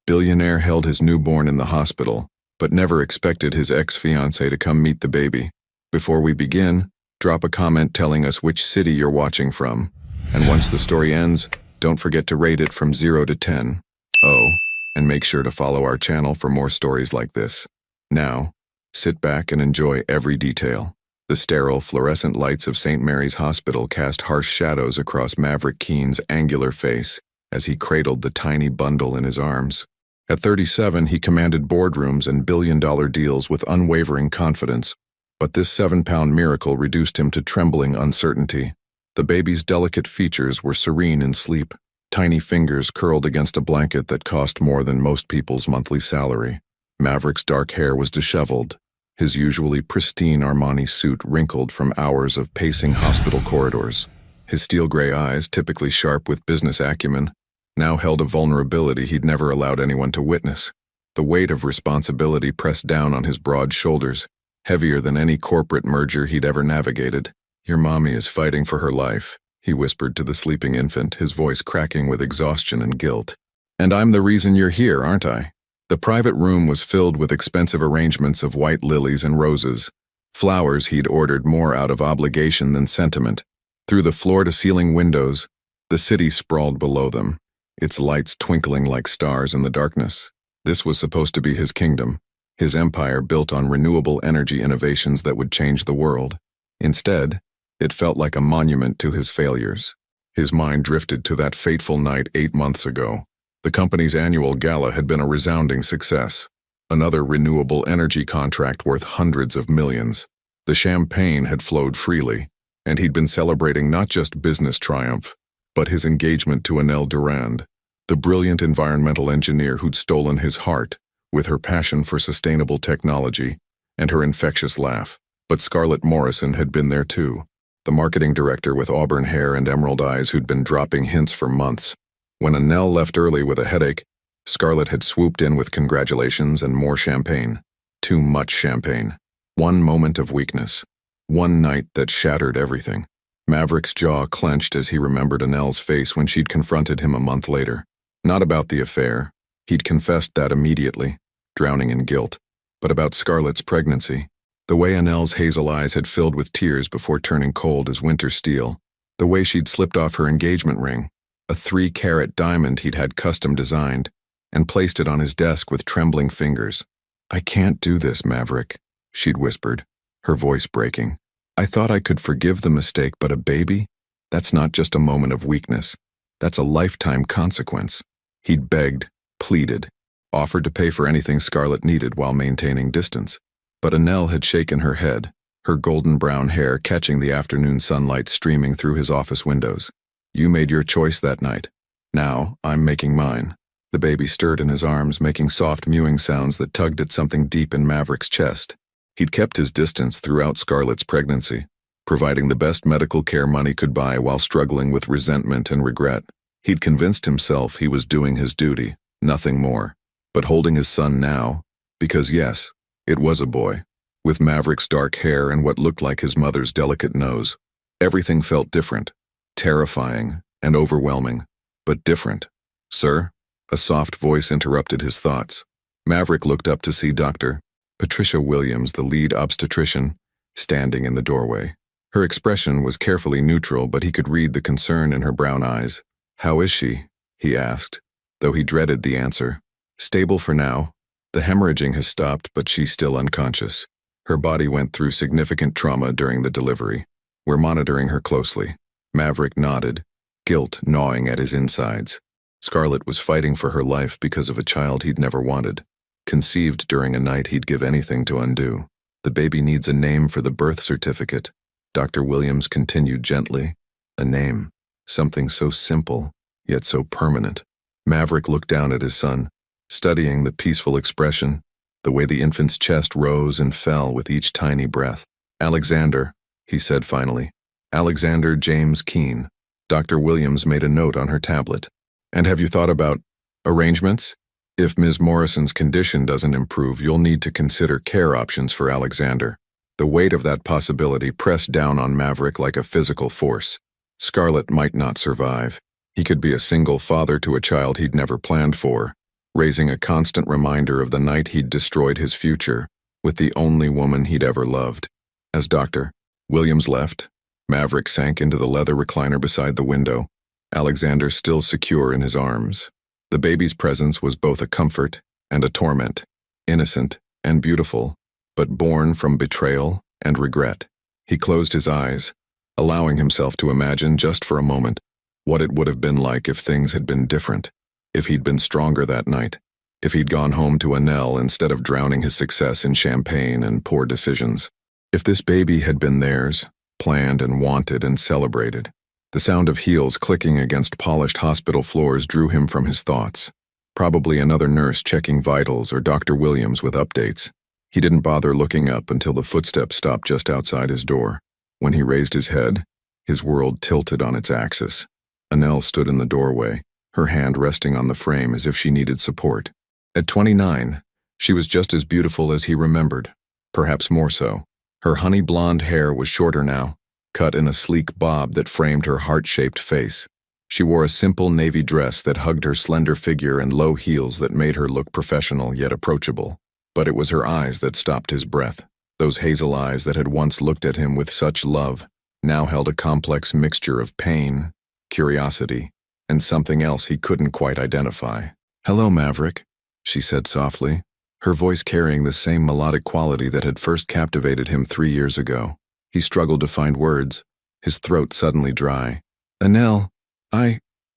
Billionaire held his newborn in the hospital, but never expected his ex-fiancée to come meet the baby. Before we begin, drop a comment telling us which city you're watching from. And once the story ends, don't forget to rate it from 0 to 10. Oh, and make sure to follow our channel for more stories like this. Now, sit back and enjoy every detail. The sterile, fluorescent lights of St. Mary's Hospital cast harsh shadows across Maverick Keene's angular face as he cradled the tiny bundle in his arms. At 37, he commanded boardrooms and billion-dollar deals with unwavering confidence, but this 7-pound miracle reduced him to trembling uncertainty. The baby's delicate features were serene in sleep, tiny fingers curled against a blanket that cost more than most people's monthly salary. Maverick's dark hair was disheveled, his usually pristine Armani suit wrinkled from hours of pacing hospital corridors. His steel-gray eyes, typically sharp with business acumen, now held a vulnerability he'd never allowed anyone to witness. The weight of responsibility pressed down on his broad shoulders, heavier than any corporate merger he'd ever navigated. "Your mommy is fighting for her life," he whispered to the sleeping infant, his voice cracking with exhaustion and guilt. "And I'm the reason you're here, aren't I?" The private room was filled with expensive arrangements of white lilies and roses, flowers he'd ordered more out of obligation than sentiment. Through the floor-to-ceiling windows, the city sprawled below them, its lights twinkling like stars in the darkness. This was supposed to be his kingdom, his empire built on renewable energy innovations that would change the world. Instead, it felt like a monument to his failures. His mind drifted to that fateful night 8 months ago. The company's annual gala had been a resounding success. Another renewable energy contract worth hundreds of millions. The champagne had flowed freely, and he'd been celebrating not just business triumph, but his engagement to Annelle Durand, the brilliant environmental engineer who'd stolen his heart with her passion for sustainable technology and her infectious laugh. But Scarlett Morrison had been there too, the marketing director with auburn hair and emerald eyes who'd been dropping hints for months. When Annelle left early with a headache, Scarlett had swooped in with congratulations and more champagne. Too much champagne. One moment of weakness. One night that shattered everything. Maverick's jaw clenched as he remembered Annelle's face when she'd confronted him a month later. Not about the affair. He'd confessed that immediately, drowning in guilt. But about Scarlett's pregnancy. The way Annelle's hazel eyes had filled with tears before turning cold as winter steel. The way she'd slipped off her engagement ring, a 3-carat diamond he'd had custom designed, and placed it on his desk with trembling fingers. "I can't do this, Maverick," she'd whispered, her voice breaking. "I thought I could forgive the mistake, but a baby? That's not just a moment of weakness. That's a lifetime consequence." He'd begged, pleaded, offered to pay for anything Scarlett needed while maintaining distance. But Annelle had shaken her head, her golden brown hair catching the afternoon sunlight streaming through his office windows. "You made your choice that night. Now, I'm making mine." The baby stirred in his arms, making soft mewing sounds that tugged at something deep in Maverick's chest. He'd kept his distance throughout Scarlett's pregnancy, providing the best medical care money could buy while struggling with resentment and regret. He'd convinced himself he was doing his duty, nothing more. But holding his son now, because yes, it was a boy, with Maverick's dark hair and what looked like his mother's delicate nose, everything felt different. Terrifying and overwhelming, but different. "Sir?" A soft voice interrupted his thoughts. Maverick looked up to see Dr. Patricia Williams, the lead obstetrician, standing in the doorway. Her expression was carefully neutral, but he could read the concern in her brown eyes. "How is she?" he asked, though he dreaded the answer. "Stable for now. The hemorrhaging has stopped, but she's still unconscious. Her body went through significant trauma during the delivery. We're monitoring her closely." Maverick nodded, guilt gnawing at his insides. Scarlett was fighting for her life because of a child he'd never wanted, conceived during a night he'd give anything to undo. "The baby needs a name for the birth certificate," Dr. Williams continued gently. "A name. Something so simple, yet so permanent." Maverick looked down at his son, studying the peaceful expression, the way the infant's chest rose and fell with each tiny breath. "Alexander," he said finally. "Alexander James Keene." Dr. Williams made a note on her tablet. "And have you thought about arrangements? If Ms. Morrison's condition doesn't improve, you'll need to consider care options for Alexander." The weight of that possibility pressed down on Maverick like a physical force. Scarlett might not survive. He could be a single father to a child he'd never planned for, raising a constant reminder of the night he'd destroyed his future with the only woman he'd ever loved. As Dr. Williams left, Maverick sank into the leather recliner beside the window, Alexander still secure in his arms. The baby's presence was both a comfort and a torment, innocent and beautiful, but born from betrayal and regret. He closed his eyes, allowing himself to imagine just for a moment what it would have been like if things had been different, if he'd been stronger that night, if he'd gone home to Annelle instead of drowning his success in champagne and poor decisions. If this baby had been theirs, planned and wanted and celebrated. The sound of heels clicking against polished hospital floors drew him from his thoughts. Probably another nurse checking vitals or Dr. Williams with updates. He didn't bother looking up until the footsteps stopped just outside his door. When he raised his head, his world tilted on its axis. Annelle stood in the doorway, her hand resting on the frame as if she needed support. At 29, she was just as beautiful as he remembered, perhaps more so. Her honey blonde hair was shorter now, cut in a sleek bob that framed her heart-shaped face. She wore a simple navy dress that hugged her slender figure and low heels that made her look professional yet approachable. But it was her eyes that stopped his breath. Those hazel eyes that had once looked at him with such love now held a complex mixture of pain, curiosity, and something else he couldn't quite identify. "Hello, Maverick," she said softly, her voice carrying the same melodic quality that had first captivated him 3 years ago. He struggled to find words, his throat suddenly dry. "Annelle,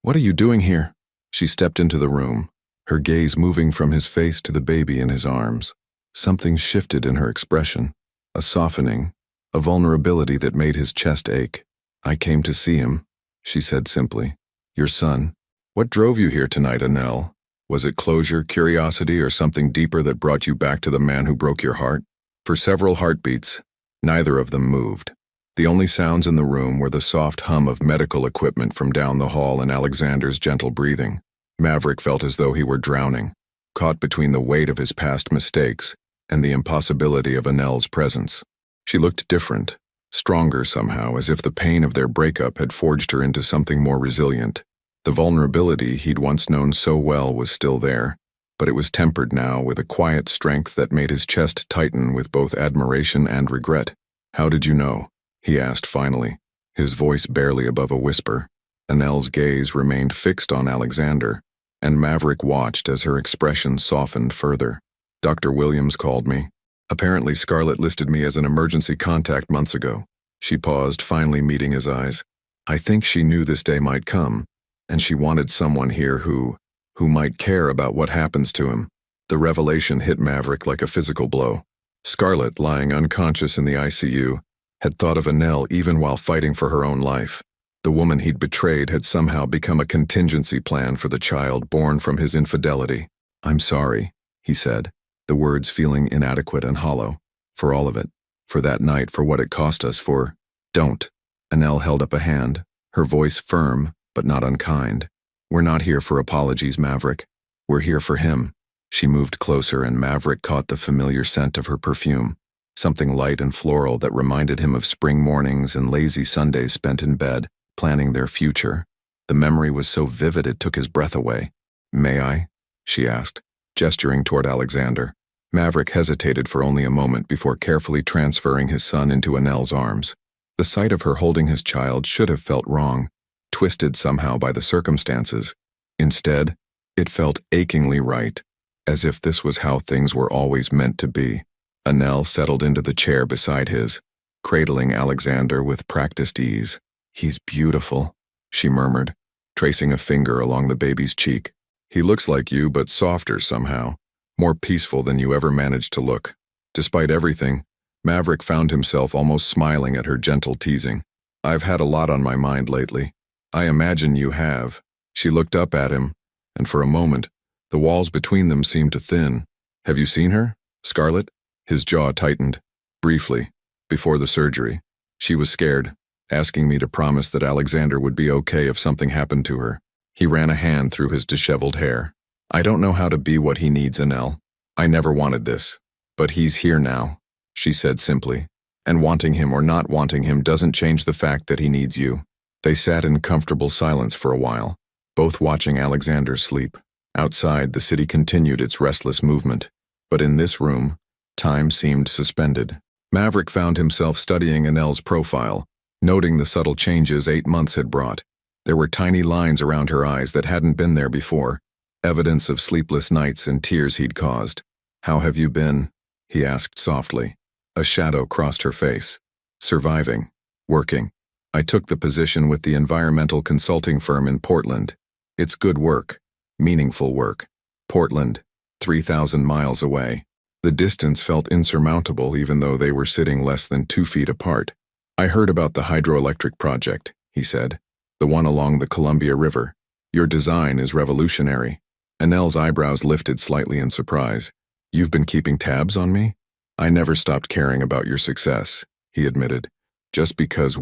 what are you doing here?" She stepped into the room, her gaze moving from his face to the baby in his arms. Something shifted in her expression, a softening, a vulnerability that made his chest ache. "I came to see him," she said simply. "Your son." "What drove you here tonight, Annelle? Was it closure, curiosity, or something deeper that brought you back to the man who broke your heart?" For several heartbeats, neither of them moved. The only sounds in the room were the soft hum of medical equipment from down the hall and Alexander's gentle breathing. Maverick felt as though he were drowning, caught between the weight of his past mistakes and the impossibility of Annelle's presence. She looked different, stronger somehow, as if the pain of their breakup had forged her into something more resilient. The vulnerability he'd once known so well was still there, but it was tempered now with a quiet strength that made his chest tighten with both admiration and regret. "How did you know?" he asked finally, his voice barely above a whisper. Annelle's gaze remained fixed on Alexander, and Maverick watched as her expression softened further. "Dr. Williams called me. Apparently Scarlett listed me as an emergency contact months ago." She paused, finally meeting his eyes. "I think she knew this day might come, and she wanted someone here who might care about what happens to him." The revelation hit Maverick like a physical blow. Scarlett, lying unconscious in the ICU, had thought of Annelle even while fighting for her own life. The woman he'd betrayed had somehow become a contingency plan for the child born from his infidelity. "I'm sorry," he said, the words feeling inadequate and hollow. "For all of it. For that night, for what it cost us, for—" "Don't." Annelle held up a hand, her voice firm but not unkind. "We're not here for apologies, Maverick. We're here for him." She moved closer and Maverick caught the familiar scent of her perfume, something light and floral that reminded him of spring mornings and lazy Sundays spent in bed, planning their future. The memory was so vivid it took his breath away. "May I?" she asked, gesturing toward Alexander. Maverick hesitated for only a moment before carefully transferring his son into Annelle's arms. The sight of her holding his child should have felt wrong, twisted somehow by the circumstances. Instead, it felt achingly right, as if this was how things were always meant to be. Annelle settled into the chair beside his, cradling Alexander with practiced ease. "He's beautiful," she murmured, tracing a finger along the baby's cheek. "He looks like you, but softer somehow, more peaceful than you ever managed to look." Despite everything, Maverick found himself almost smiling at her gentle teasing. "I've had a lot on my mind lately." "I imagine you have." She looked up at him, and for a moment, the walls between them seemed to thin. "Have you seen her, Scarlett?" His jaw tightened. "Briefly, before the surgery. She was scared, asking me to promise that Alexander would be okay if something happened to her." He ran a hand through his disheveled hair. "I don't know how to be what he needs, Annelle. I never wanted this. But he's here now," she said simply. "And wanting him or not wanting him doesn't change the fact that he needs you." They sat in comfortable silence for a while, both watching Alexander sleep. Outside, the city continued its restless movement, but in this room, time seemed suspended. Maverick found himself studying Annelle's profile, noting the subtle changes 8 months had brought. There were tiny lines around her eyes that hadn't been there before, evidence of sleepless nights and tears he'd caused. "How have you been?" he asked softly. A shadow crossed her face. "Surviving. Working. I took the position with the environmental consulting firm in Portland. It's good work. Meaningful work. Portland, 3,000 miles away." The distance felt insurmountable even though they were sitting less than 2 feet apart. "I heard about the hydroelectric project," he said. "The one along the Columbia River. Your design is revolutionary." Annelle's eyebrows lifted slightly in surprise. "You've been keeping tabs on me?" "I never stopped caring about your success," he admitted. Just because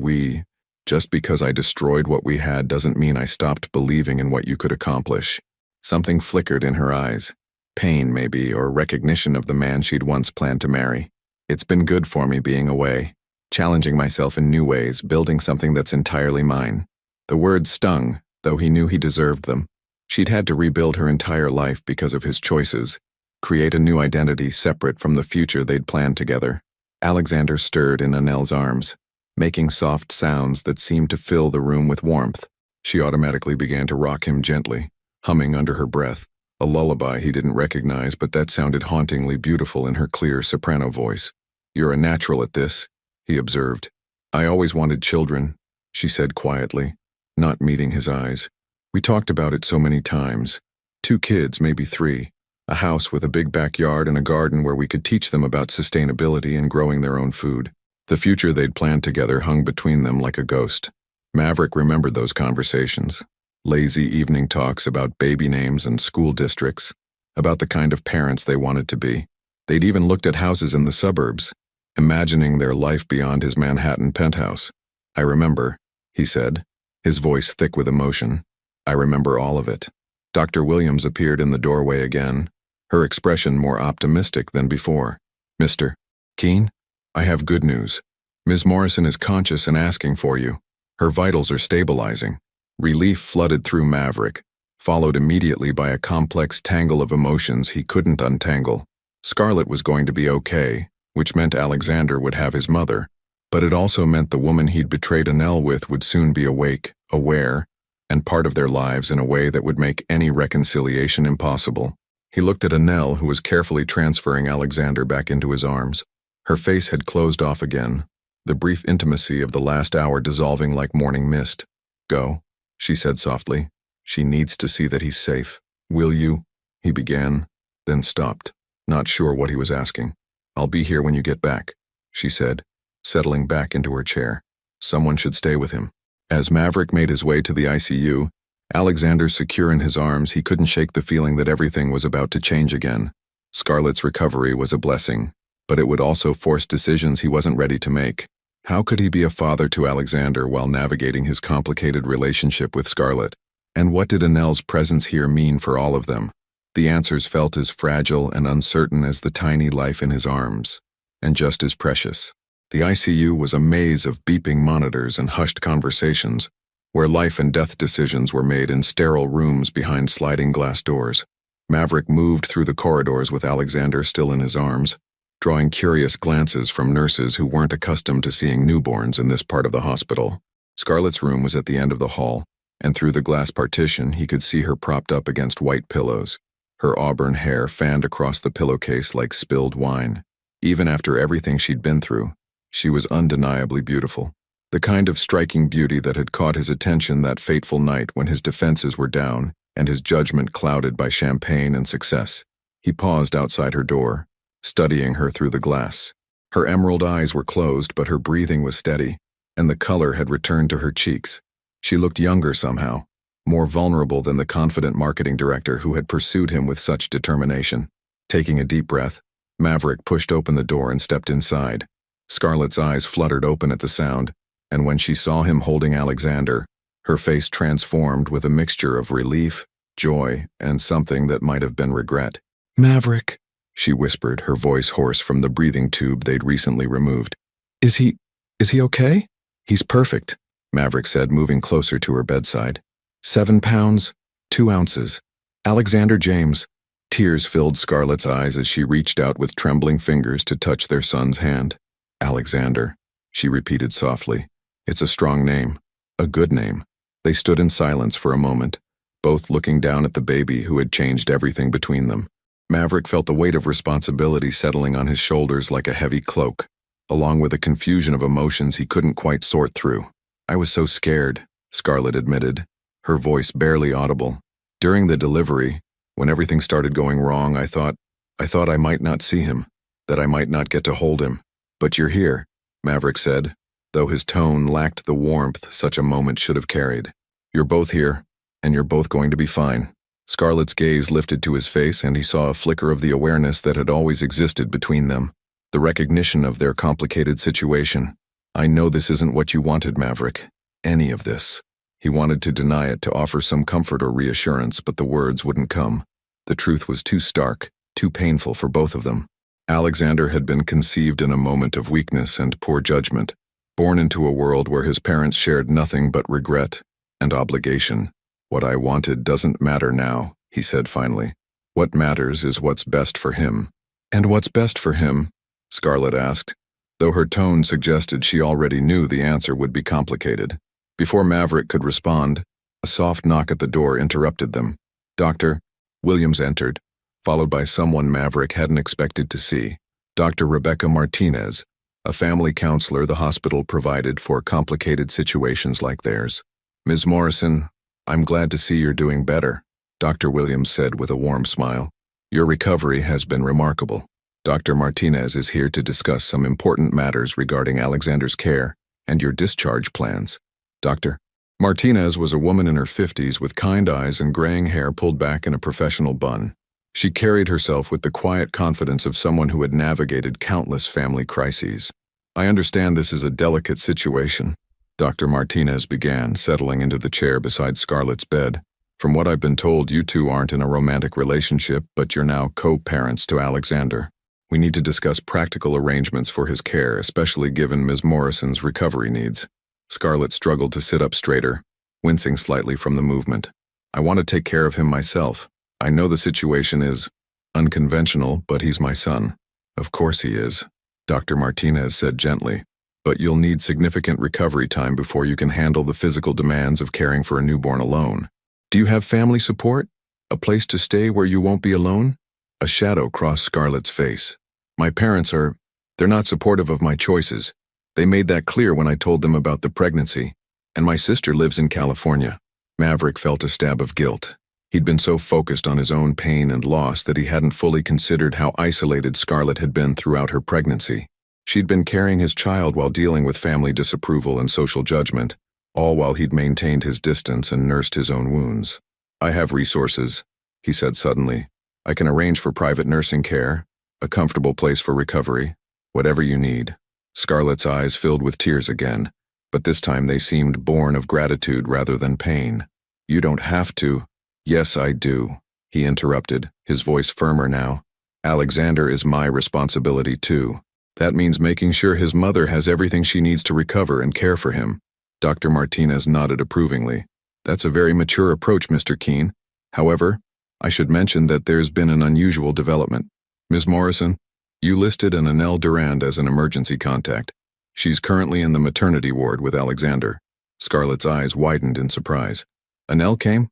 I destroyed what we had doesn't mean I stopped believing in what you could accomplish." Something flickered in her eyes. Pain, maybe, or recognition of the man she'd once planned to marry. "It's been good for me being away, challenging myself in new ways, building something that's entirely mine." The words stung, though he knew he deserved them. She'd had to rebuild her entire life because of his choices, create a new identity separate from the future they'd planned together. Alexander stirred in Annelle's arms, making soft sounds that seemed to fill the room with warmth. She automatically began to rock him gently, humming under her breath, a lullaby he didn't recognize but that sounded hauntingly beautiful in her clear soprano voice. "You're a natural at this," he observed. "I always wanted children," she said quietly, not meeting his eyes. "We talked about it so many times. 2 kids, maybe 3. A house with a big backyard and a garden where we could teach them about sustainability and growing their own food." The future they'd planned together hung between them like a ghost. Maverick remembered those conversations. Lazy evening talks about baby names and school districts, about the kind of parents they wanted to be. They'd even looked at houses in the suburbs, imagining their life beyond his Manhattan penthouse. "I remember," he said, his voice thick with emotion. "I remember all of it." Dr. Williams appeared in the doorway again, her expression more optimistic than before. "Mr. Keene, I have good news. Ms. Morrison is conscious and asking for you. Her vitals are stabilizing." Relief flooded through Maverick, followed immediately by a complex tangle of emotions he couldn't untangle. Scarlett was going to be okay, which meant Alexander would have his mother, but it also meant the woman he'd betrayed Annelle with would soon be awake, aware, and part of their lives in a way that would make any reconciliation impossible. He looked at Annelle, who was carefully transferring Alexander back into his arms. Her face had closed off again, the brief intimacy of the last hour dissolving like morning mist. "Go," she said softly. "She needs to see that he's safe." "Will you?" he began, then stopped, not sure what he was asking. "I'll be here when you get back," she said, settling back into her chair. Someone should stay with him. As Maverick made his way to the ICU, Alexander secure in his arms, he couldn't shake the feeling that everything was about to change again. Scarlett's recovery was a blessing, but it would also force decisions he wasn't ready to make. How could he be a father to Alexander while navigating his complicated relationship with Scarlett? And what did Annelle's presence here mean for all of them? The answers felt as fragile and uncertain as the tiny life in his arms, and just as precious. The ICU was a maze of beeping monitors and hushed conversations, where life and death decisions were made in sterile rooms behind sliding glass doors. Maverick moved through the corridors with Alexander still in his arms, drawing curious glances from nurses who weren't accustomed to seeing newborns in this part of the hospital. Scarlett's room was at the end of the hall, and through the glass partition he could see her propped up against white pillows, her auburn hair fanned across the pillowcase like spilled wine. Even after everything she'd been through, she was undeniably beautiful. The kind of striking beauty that had caught his attention that fateful night when his defenses were down and his judgment clouded by champagne and success. He paused outside her door, studying her through the glass. Her emerald eyes were closed, but her breathing was steady, and the color had returned to her cheeks. She looked younger somehow, more vulnerable than the confident marketing director who had pursued him with such determination. Taking a deep breath, Maverick pushed open the door and stepped inside. Scarlett's eyes fluttered open at the sound, and when she saw him holding Alexander, her face transformed with a mixture of relief, joy, and something that might have been regret. "Maverick," she whispered, her voice hoarse from the breathing tube they'd recently removed. Is he okay?" "He's perfect," Maverick said, moving closer to her bedside. 7 pounds, 2 ounces. Alexander James. Tears filled Scarlett's eyes as she reached out with trembling fingers to touch their son's hand. Alexander, she repeated softly. It's a strong name. A good name. They stood in silence for a moment, both looking down at the baby who had changed everything between them. Maverick felt the weight of responsibility settling on his shoulders like a heavy cloak, along with a confusion of emotions he couldn't quite sort through. I was so scared, Scarlett admitted, her voice barely audible. During the delivery, when everything started going wrong, I thought I might not see him, that I might not get to hold him. But you're here, Maverick said, though his tone lacked the warmth such a moment should have carried. You're both here, and you're both going to be fine. Scarlett's gaze lifted to his face, and he saw a flicker of the awareness that had always existed between them, the recognition of their complicated situation. I know this isn't what you wanted, Maverick. Any of this. He wanted to deny it, to offer some comfort or reassurance, but the words wouldn't come. The truth was too stark, too painful for both of them. Alexander had been conceived in a moment of weakness and poor judgment, born into a world where his parents shared nothing but regret and obligation. What I wanted doesn't matter now, he said finally. What matters is what's best for him. And what's best for him? Scarlett asked, though her tone suggested she already knew the answer would be complicated. Before Maverick could respond, a soft knock at the door interrupted them. Dr. Williams entered, followed by someone Maverick hadn't expected to see. Dr. Rebecca Martinez, a family counselor the hospital provided for complicated situations like theirs. Ms. Morrison, I'm glad to see you're doing better, Dr. Williams said with a warm smile. Your recovery has been remarkable. Dr. Martinez is here to discuss some important matters regarding Alexander's care and your discharge plans. Dr. Martinez was a woman in her 50s with kind eyes and graying hair pulled back in a professional bun. She carried herself with the quiet confidence of someone who had navigated countless family crises. I understand this is a delicate situation, Dr. Martinez began, settling into the chair beside Scarlett's bed. From what I've been told, you two aren't in a romantic relationship, but you're now co-parents to Alexander. We need to discuss practical arrangements for his care, especially given Ms. Morrison's recovery needs. Scarlett struggled to sit up straighter, wincing slightly from the movement. I want to take care of him myself. I know the situation is unconventional, but he's my son. Of course he is, Dr. Martinez said gently. But you'll need significant recovery time before you can handle the physical demands of caring for a newborn alone. Do you have family support? A place to stay where you won't be alone? A shadow crossed Scarlett's face. My parents they're not supportive of my choices. They made that clear when I told them about the pregnancy. And my sister lives in California. Maverick felt a stab of guilt. He'd been so focused on his own pain and loss that he hadn't fully considered how isolated Scarlett had been throughout her pregnancy. She'd been carrying his child while dealing with family disapproval and social judgment, all while he'd maintained his distance and nursed his own wounds. I have resources, he said suddenly. I can arrange for private nursing care, a comfortable place for recovery, whatever you need. Scarlett's eyes filled with tears again, but this time they seemed born of gratitude rather than pain. You don't have to. Yes, I do, he interrupted, his voice firmer now. Alexander is my responsibility too. That means making sure his mother has everything she needs to recover and care for him. Dr. Martinez nodded approvingly. That's a very mature approach, Mr. Keene. However, I should mention that there's been an unusual development. Ms. Morrison, you listed an Annelle Durand as an emergency contact. She's currently in the maternity ward with Alexander. Scarlett's eyes widened in surprise. Annelle came?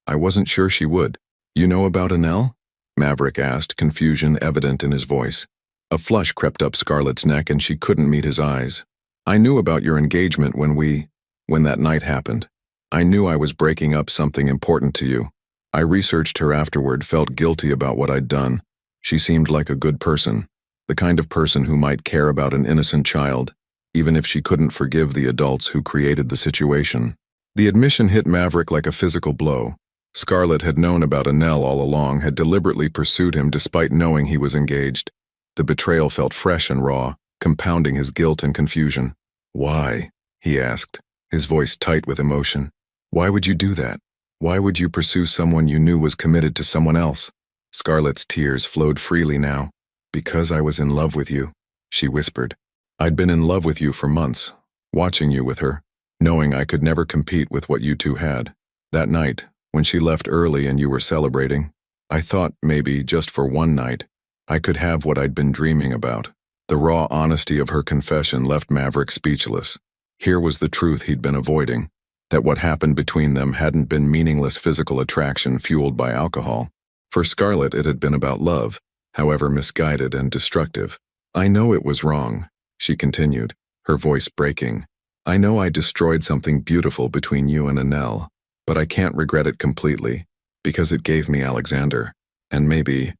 I wasn't sure she would. You know about Annelle? Maverick asked, confusion evident in his voice. A flush crept up Scarlett's neck and she couldn't meet his eyes. I knew about your engagement when that night happened. I knew I was breaking up something important to you. I researched her afterward, felt guilty about what I'd done. She seemed like a good person, the kind of person who might care about an innocent child, even if she couldn't forgive the adults who created the situation. The admission hit Maverick like a physical blow. Scarlett had known about Annelle all along, had deliberately pursued him despite knowing he was engaged. The betrayal felt fresh and raw, compounding his guilt and confusion. Why? He asked, his voice tight with emotion. Why would you do that? Why would you pursue someone you knew was committed to someone else? Scarlett's tears flowed freely now. Because I was in love with you, she whispered. I'd been in love with you for months, watching you with her, knowing I could never compete with what you two had. That night, When she left early and you were celebrating, I thought maybe, just for one night, I could have what I'd been dreaming about. The raw honesty of her confession left Maverick speechless. Here was the truth he'd been avoiding, that what happened between them hadn't been meaningless physical attraction fueled by alcohol. For Scarlett, it had been about love, however misguided and destructive. I know it was wrong, she continued, her voice breaking. I know I destroyed something beautiful between you and Annelle, but I can't regret it completely, because it gave me Alexander. And maybe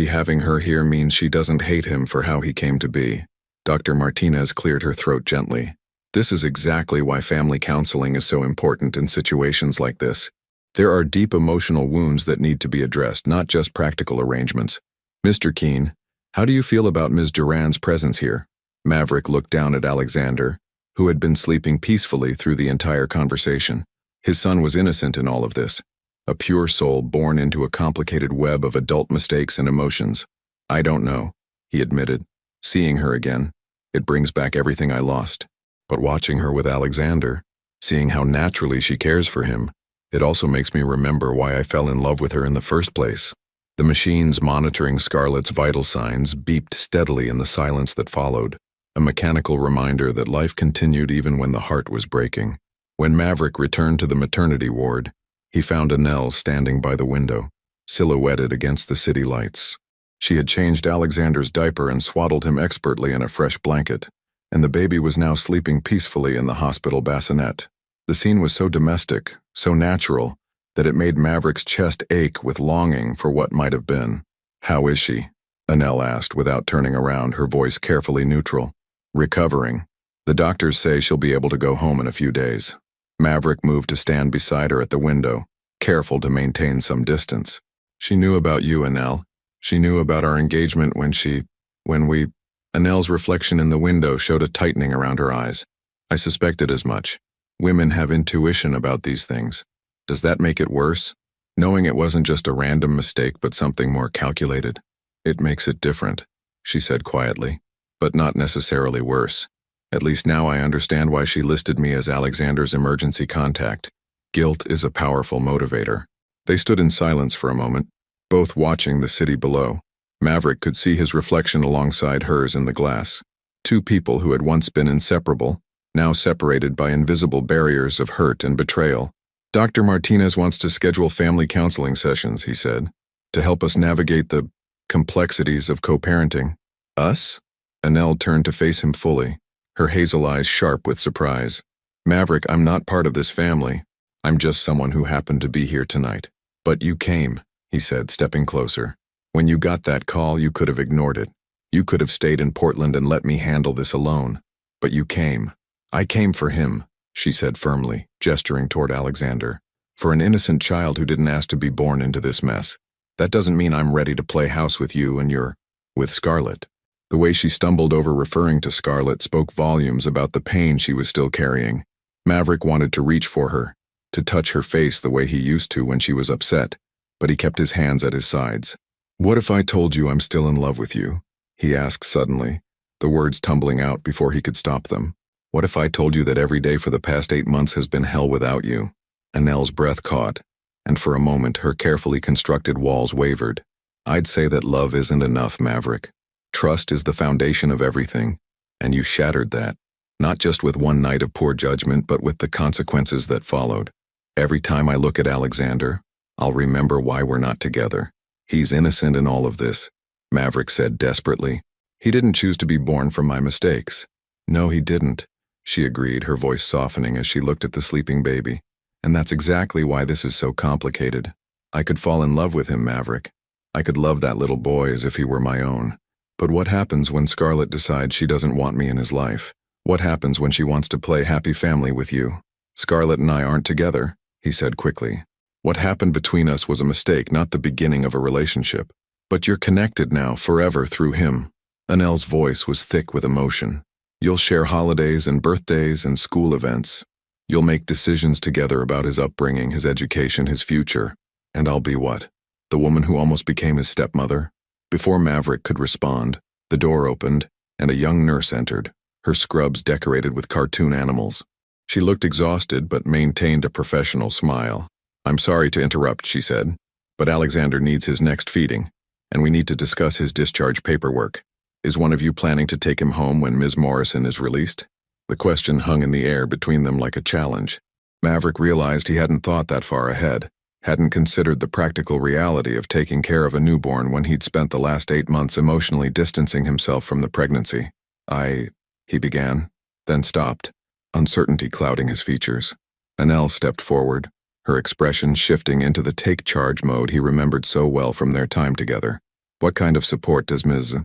having her here means she doesn't hate him for how he came to be. Dr. Martinez cleared her throat gently. This is exactly why family counseling is so important in situations like this. There are deep emotional wounds that need to be addressed, not just practical arrangements. Mr. Keene, how do you feel about Ms. Duran's presence here? Maverick looked down at Alexander, who had been sleeping peacefully through the entire conversation. His son was innocent in all of this, a pure soul born into a complicated web of adult mistakes and emotions. I don't know, he admitted. Seeing her again, it brings back everything I lost. But watching her with Alexander, seeing how naturally she cares for him, it also makes me remember why I fell in love with her in the first place. The machines monitoring Scarlett's vital signs beeped steadily in the silence that followed, a mechanical reminder that life continued even when the heart was breaking. When Maverick returned to the maternity ward, he found Annelle standing by the window, silhouetted against the city lights. She had changed Alexander's diaper and swaddled him expertly in a fresh blanket, and the baby was now sleeping peacefully in the hospital bassinet. The scene was so domestic, so natural, that it made Maverick's chest ache with longing for what might have been. How is she? Annelle asked without turning around, her voice carefully neutral. Recovering. The doctors say she'll be able to go home in a few days. Maverick moved to stand beside her at the window, careful to maintain some distance. She knew about you, Annelle. She knew about our engagement when we... Annelle's reflection in the window showed a tightening around her eyes. I suspected as much. Women have intuition about these things. Does that make it worse? Knowing it wasn't just a random mistake but something more calculated? It makes it different, she said quietly, but not necessarily worse. At least now I understand why she listed me as Alexander's emergency contact. Guilt is a powerful motivator. They stood in silence for a moment, both watching the city below. Maverick could see his reflection alongside hers in the glass. Two people who had once been inseparable, now separated by invisible barriers of hurt and betrayal. Dr. Martinez wants to schedule family counseling sessions, he said, to help us navigate the complexities of co-parenting. Us? Annelle turned to face him fully, her hazel eyes sharp with surprise. Maverick, I'm not part of this family. I'm just someone who happened to be here tonight. But you came, he said, stepping closer. When you got that call, you could have ignored it. You could have stayed in Portland and let me handle this alone. But you came. I came for him, she said firmly, gesturing toward Alexander. For an innocent child who didn't ask to be born into this mess. That doesn't mean I'm ready to play house with you and with Scarlett. The way she stumbled over referring to Scarlett spoke volumes about the pain she was still carrying. Maverick wanted to reach for her, to touch her face the way he used to when she was upset, but he kept his hands at his sides. What if I told you I'm still in love with you? He asked suddenly, the words tumbling out before he could stop them. What if I told you that every day for the past 8 months has been hell without you? Annelle's breath caught, and for a moment her carefully constructed walls wavered. I'd say that love isn't enough, Maverick. Trust is the foundation of everything, and you shattered that, not just with one night of poor judgment, but with the consequences that followed. Every time I look at Alexander, I'll remember why we're not together. He's innocent in all of this, Maverick said desperately. He didn't choose to be born from my mistakes. No, he didn't, she agreed, her voice softening as she looked at the sleeping baby. And that's exactly why this is so complicated. I could fall in love with him, Maverick. I could love that little boy as if he were my own. But what happens when Scarlett decides she doesn't want me in his life? What happens when she wants to play happy family with you? Scarlett and I aren't together, he said quickly. What happened between us was a mistake, not the beginning of a relationship. But you're connected now, forever, through him. Annelle's voice was thick with emotion. You'll share holidays and birthdays and school events. You'll make decisions together about his upbringing, his education, his future. And I'll be what? The woman who almost became his stepmother? Before Maverick could respond, the door opened, and a young nurse entered, her scrubs decorated with cartoon animals. She looked exhausted but maintained a professional smile. "I'm sorry to interrupt," she said, "but Alexander needs his next feeding, and we need to discuss his discharge paperwork. Is one of you planning to take him home when Ms. Morrison is released?" The question hung in the air between them like a challenge. Maverick realized he hadn't thought that far ahead, hadn't considered the practical reality of taking care of a newborn when he'd spent the last 8 months emotionally distancing himself from the pregnancy. He began, then stopped, uncertainty clouding his features. Annelle stepped forward, her expression shifting into the take charge mode he remembered so well from their time together. "What kind of support does Ms.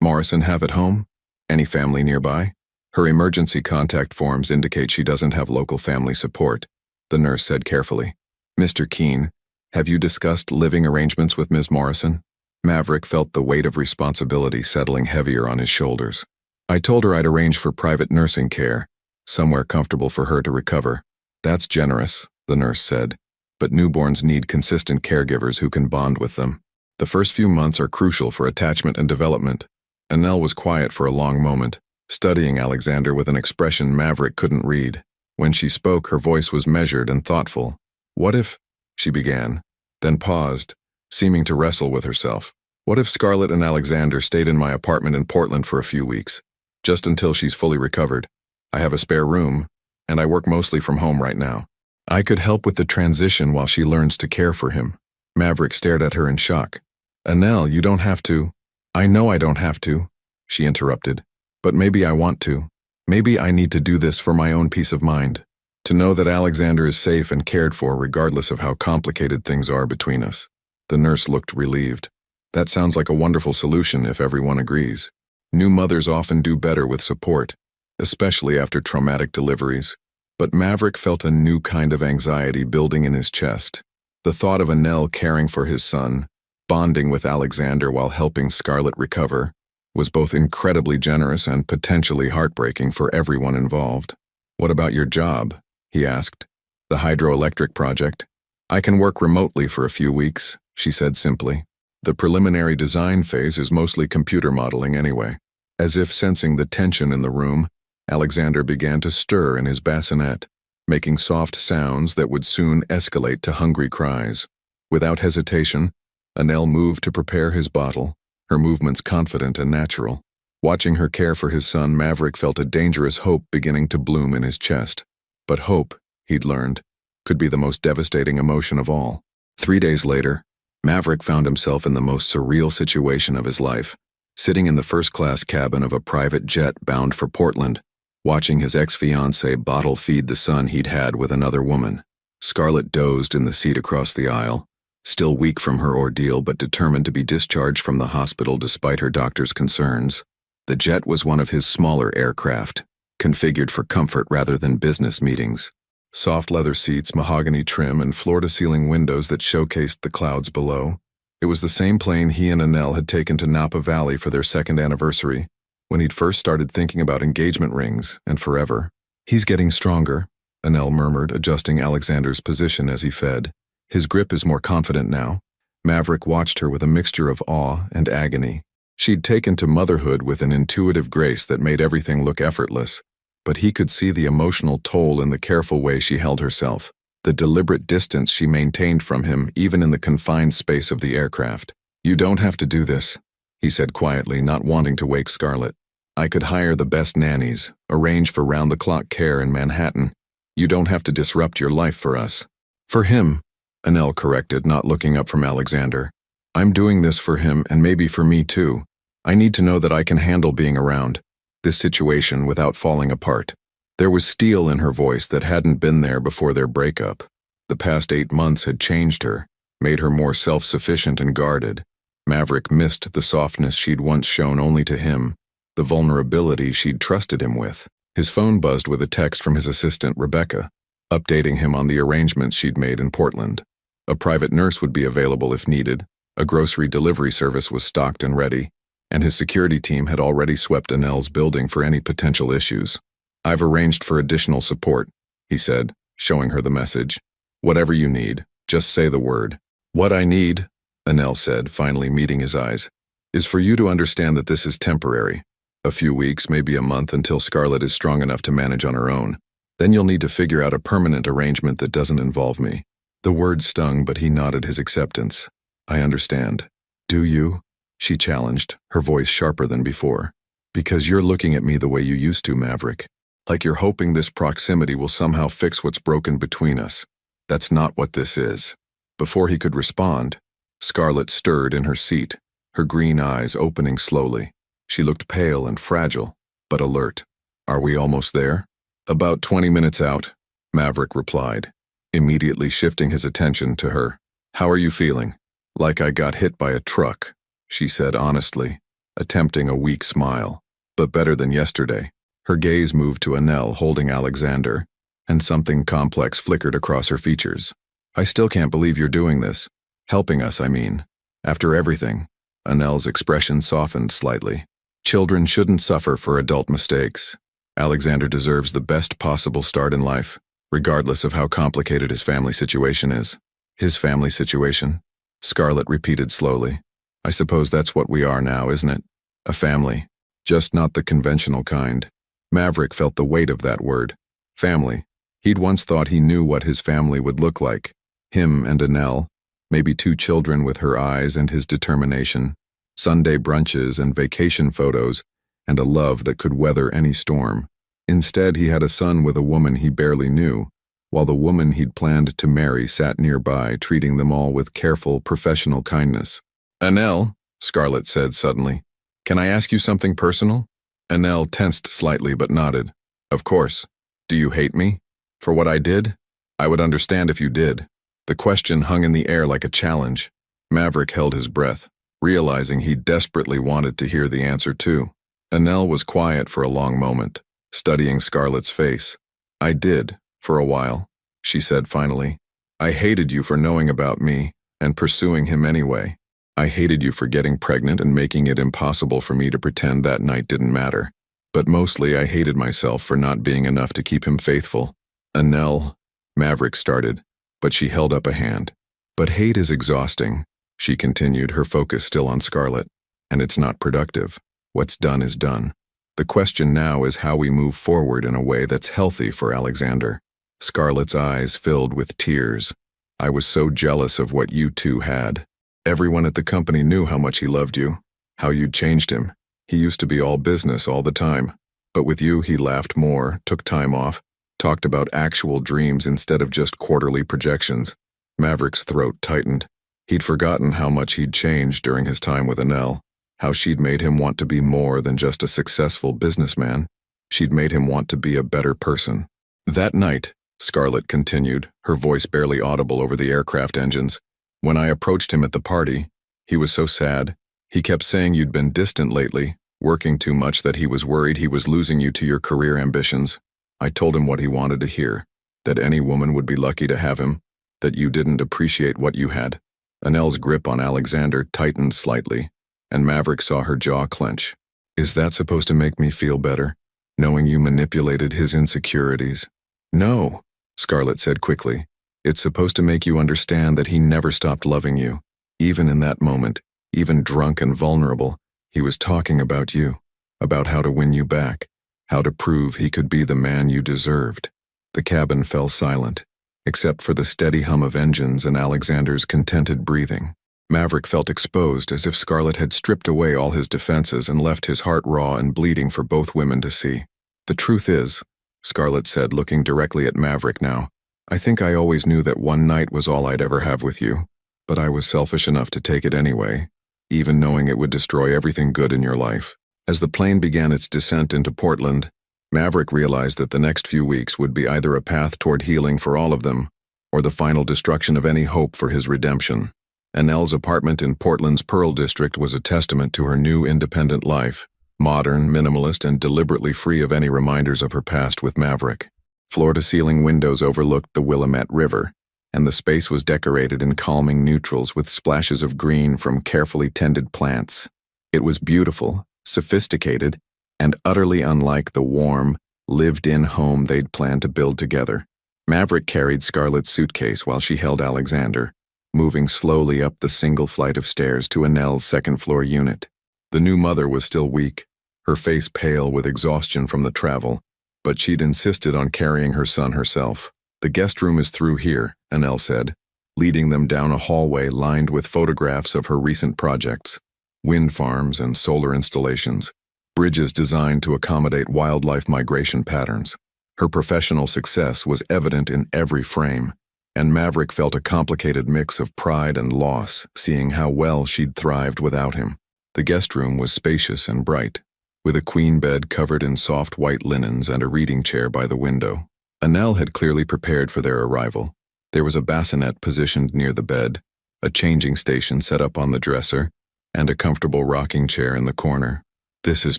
Morrison have at home? Any family nearby?" "Her emergency contact forms indicate she doesn't have local family support," the nurse said carefully. "Mr. Keene, have you discussed living arrangements with Ms. Morrison?" Maverick felt the weight of responsibility settling heavier on his shoulders. "I told her I'd arrange for private nursing care, somewhere comfortable for her to recover." "That's generous," the nurse said, "but newborns need consistent caregivers who can bond with them. The first few months are crucial for attachment and development." Annelle was quiet for a long moment, studying Alexander with an expression Maverick couldn't read. When she spoke, her voice was measured and thoughtful. "What if," she began, then paused, seeming to wrestle with herself. "What if Scarlett and Alexander stayed in my apartment in Portland for a few weeks, just until she's fully recovered? I have a spare room, and I work mostly from home right now. I could help with the transition while she learns to care for him." Maverick stared at her in shock. "Annelle, you don't have to." "I know I don't have to," she interrupted, "but maybe I want to. Maybe I need to do this for my own peace of mind. To know that Alexander is safe and cared for regardless of how complicated things are between us." The nurse looked relieved. "That sounds like a wonderful solution if everyone agrees. New mothers often do better with support, especially after traumatic deliveries." But Maverick felt a new kind of anxiety building in his chest. The thought of Annelle caring for his son, bonding with Alexander while helping Scarlett recover, was both incredibly generous and potentially heartbreaking for everyone involved. "What about your job?" he asked. "The hydroelectric project?" "I can work remotely for a few weeks," she said simply. "The preliminary design phase is mostly computer modeling anyway." As if sensing the tension in the room, Alexander began to stir in his bassinet, making soft sounds that would soon escalate to hungry cries. Without hesitation, Annelle moved to prepare his bottle, her movements confident and natural. Watching her care for his son, Maverick felt a dangerous hope beginning to bloom in his chest. But hope, he'd learned, could be the most devastating emotion of all. 3 days later, Maverick found himself in the most surreal situation of his life, sitting in the first-class cabin of a private jet bound for Portland, watching his ex-fiancée bottle feed the son he'd had with another woman. Scarlett dozed in the seat across the aisle, still weak from her ordeal but determined to be discharged from the hospital despite her doctor's concerns. The jet was one of his smaller aircraft, configured for comfort rather than business meetings. Soft leather seats, mahogany trim, and floor-to-ceiling windows that showcased the clouds below. It was the same plane he and Annelle had taken to Napa Valley for their second anniversary, when he'd first started thinking about engagement rings and forever. "He's getting stronger," Annelle murmured, adjusting Alexander's position as he fed. "His grip is more confident now." Maverick watched her with a mixture of awe and agony. She'd taken to motherhood with an intuitive grace that made everything look effortless, but he could see the emotional toll in the careful way she held herself, the deliberate distance she maintained from him even in the confined space of the aircraft. "You don't have to do this," he said quietly, not wanting to wake Scarlett. "I could hire the best nannies, arrange for round-the-clock care in Manhattan. You don't have to disrupt your life for us." "For him," Annelle corrected, not looking up from Alexander. "I'm doing this for him and maybe for me too. I need to know that I can handle being around this situation without falling apart." There was steel in her voice that hadn't been there before their breakup. The past 8 months had changed her, made her more self-sufficient and guarded. Maverick missed the softness she'd once shown only to him, the vulnerability she'd trusted him with. His phone buzzed with a text from his assistant, Rebecca, updating him on the arrangements she'd made in Portland. A private nurse would be available if needed, a grocery delivery service was stocked and ready, and his security team had already swept Annelle's building for any potential issues. "I've arranged for additional support," he said, showing her the message. "Whatever you need, just say the word." "What I need," Annelle said, finally meeting his eyes, "is for you to understand that this is temporary. A few weeks, maybe a month until Scarlett is strong enough to manage on her own. Then you'll need to figure out a permanent arrangement that doesn't involve me. The word stung, but he nodded his acceptance. I understand. Do you? She challenged, her voice sharper than before. Because you're looking at me the way you used to, Maverick. Like you're hoping this proximity will somehow fix what's broken between us. That's not what this is. Before he could respond, Scarlett stirred in her seat, her green eyes opening slowly. She looked pale and fragile, but alert. Are we almost there? About 20 minutes out, Maverick replied, immediately shifting his attention to her. How are you feeling? Like I got hit by a truck, she said honestly, attempting a weak smile. But better than yesterday. Her gaze moved to Annelle holding Alexander, and something complex flickered across her features. I still can't believe you're doing this. Helping us, I mean. After everything. Annelle's expression softened slightly. Children shouldn't suffer for adult mistakes. Alexander deserves the best possible start in life, regardless of how complicated his family situation is. His family situation? Scarlett repeated slowly. I suppose that's what we are now, isn't it? A family. Just not the conventional kind. Maverick felt the weight of that word. Family. He'd once thought he knew what his family would look like. Him and Annelle, maybe 2 children with her eyes and his determination, Sunday brunches and vacation photos, and a love that could weather any storm. Instead, he had a son with a woman he barely knew, while the woman he'd planned to marry sat nearby, treating them all with careful, professional kindness. Annelle, Scarlett said suddenly, can I ask you something personal? Annelle tensed slightly but nodded. Of course. Do you hate me? For what I did? I would understand if you did. The question hung in the air like a challenge. Maverick held his breath, realizing he desperately wanted to hear the answer too. Annelle was quiet for a long moment, studying Scarlett's face. I did, for a while, she said finally. I hated you for knowing about me and pursuing him anyway. I hated you for getting pregnant and making it impossible for me to pretend that night didn't matter. But mostly I hated myself for not being enough to keep him faithful. Annelle, Maverick started, but she held up a hand. But hate is exhausting, she continued, her focus still on Scarlett. And it's not productive. What's done is done. The question now is how we move forward in a way that's healthy for Alexander. Scarlett's eyes filled with tears. I was so jealous of what you two had. Everyone at the company knew how much he loved you, how you'd changed him. He used to be all business all the time. But with you, he laughed more, took time off, talked about actual dreams instead of just quarterly projections. Maverick's throat tightened. He'd forgotten how much he'd changed during his time with Annelle, how she'd made him want to be more than just a successful businessman. She'd made him want to be a better person. That night, Scarlett continued, her voice barely audible over the aircraft engines, when I approached him at the party, he was so sad. He kept saying you'd been distant lately, working too much, that he was worried he was losing you to your career ambitions. I told him what he wanted to hear, that any woman would be lucky to have him, that you didn't appreciate what you had. Annelle's grip on Alexander tightened slightly, and Maverick saw her jaw clench. Is that supposed to make me feel better, knowing you manipulated his insecurities? No, Scarlett said quickly. It's supposed to make you understand that he never stopped loving you. Even in that moment, even drunk and vulnerable, he was talking about you, about how to win you back, how to prove he could be the man you deserved. The cabin fell silent, except for the steady hum of engines and Alexander's contented breathing. Maverick felt exposed, as if Scarlett had stripped away all his defenses and left his heart raw and bleeding for both women to see. The truth is, Scarlett said, looking directly at Maverick now, I think I always knew that one night was all I'd ever have with you, but I was selfish enough to take it anyway, even knowing it would destroy everything good in your life. As the plane began its descent into Portland, Maverick realized that the next few weeks would be either a path toward healing for all of them, or the final destruction of any hope for his redemption. Annelle's apartment in Portland's Pearl District was a testament to her new independent life, modern, minimalist, and deliberately free of any reminders of her past with Maverick. Floor-to-ceiling windows overlooked the Willamette River, and the space was decorated in calming neutrals with splashes of green from carefully tended plants. It was beautiful, sophisticated, and utterly unlike the warm, lived-in home they'd planned to build together. Maverick carried Scarlett's suitcase while she held Alexander, moving slowly up the single flight of stairs to Annelle's second-floor unit. The new mother was still weak, her face pale with exhaustion from the travel, but she'd insisted on carrying her son herself. The guest room is through here, Annelle said, leading them down a hallway lined with photographs of her recent projects, wind farms and solar installations, bridges designed to accommodate wildlife migration patterns. Her professional success was evident in every frame, and Maverick felt a complicated mix of pride and loss, seeing how well she'd thrived without him. The guest room was spacious and bright, with a queen bed covered in soft white linens and a reading chair by the window. Annelle had clearly prepared for their arrival. There was a bassinet positioned near the bed, a changing station set up on the dresser, and a comfortable rocking chair in the corner. "This is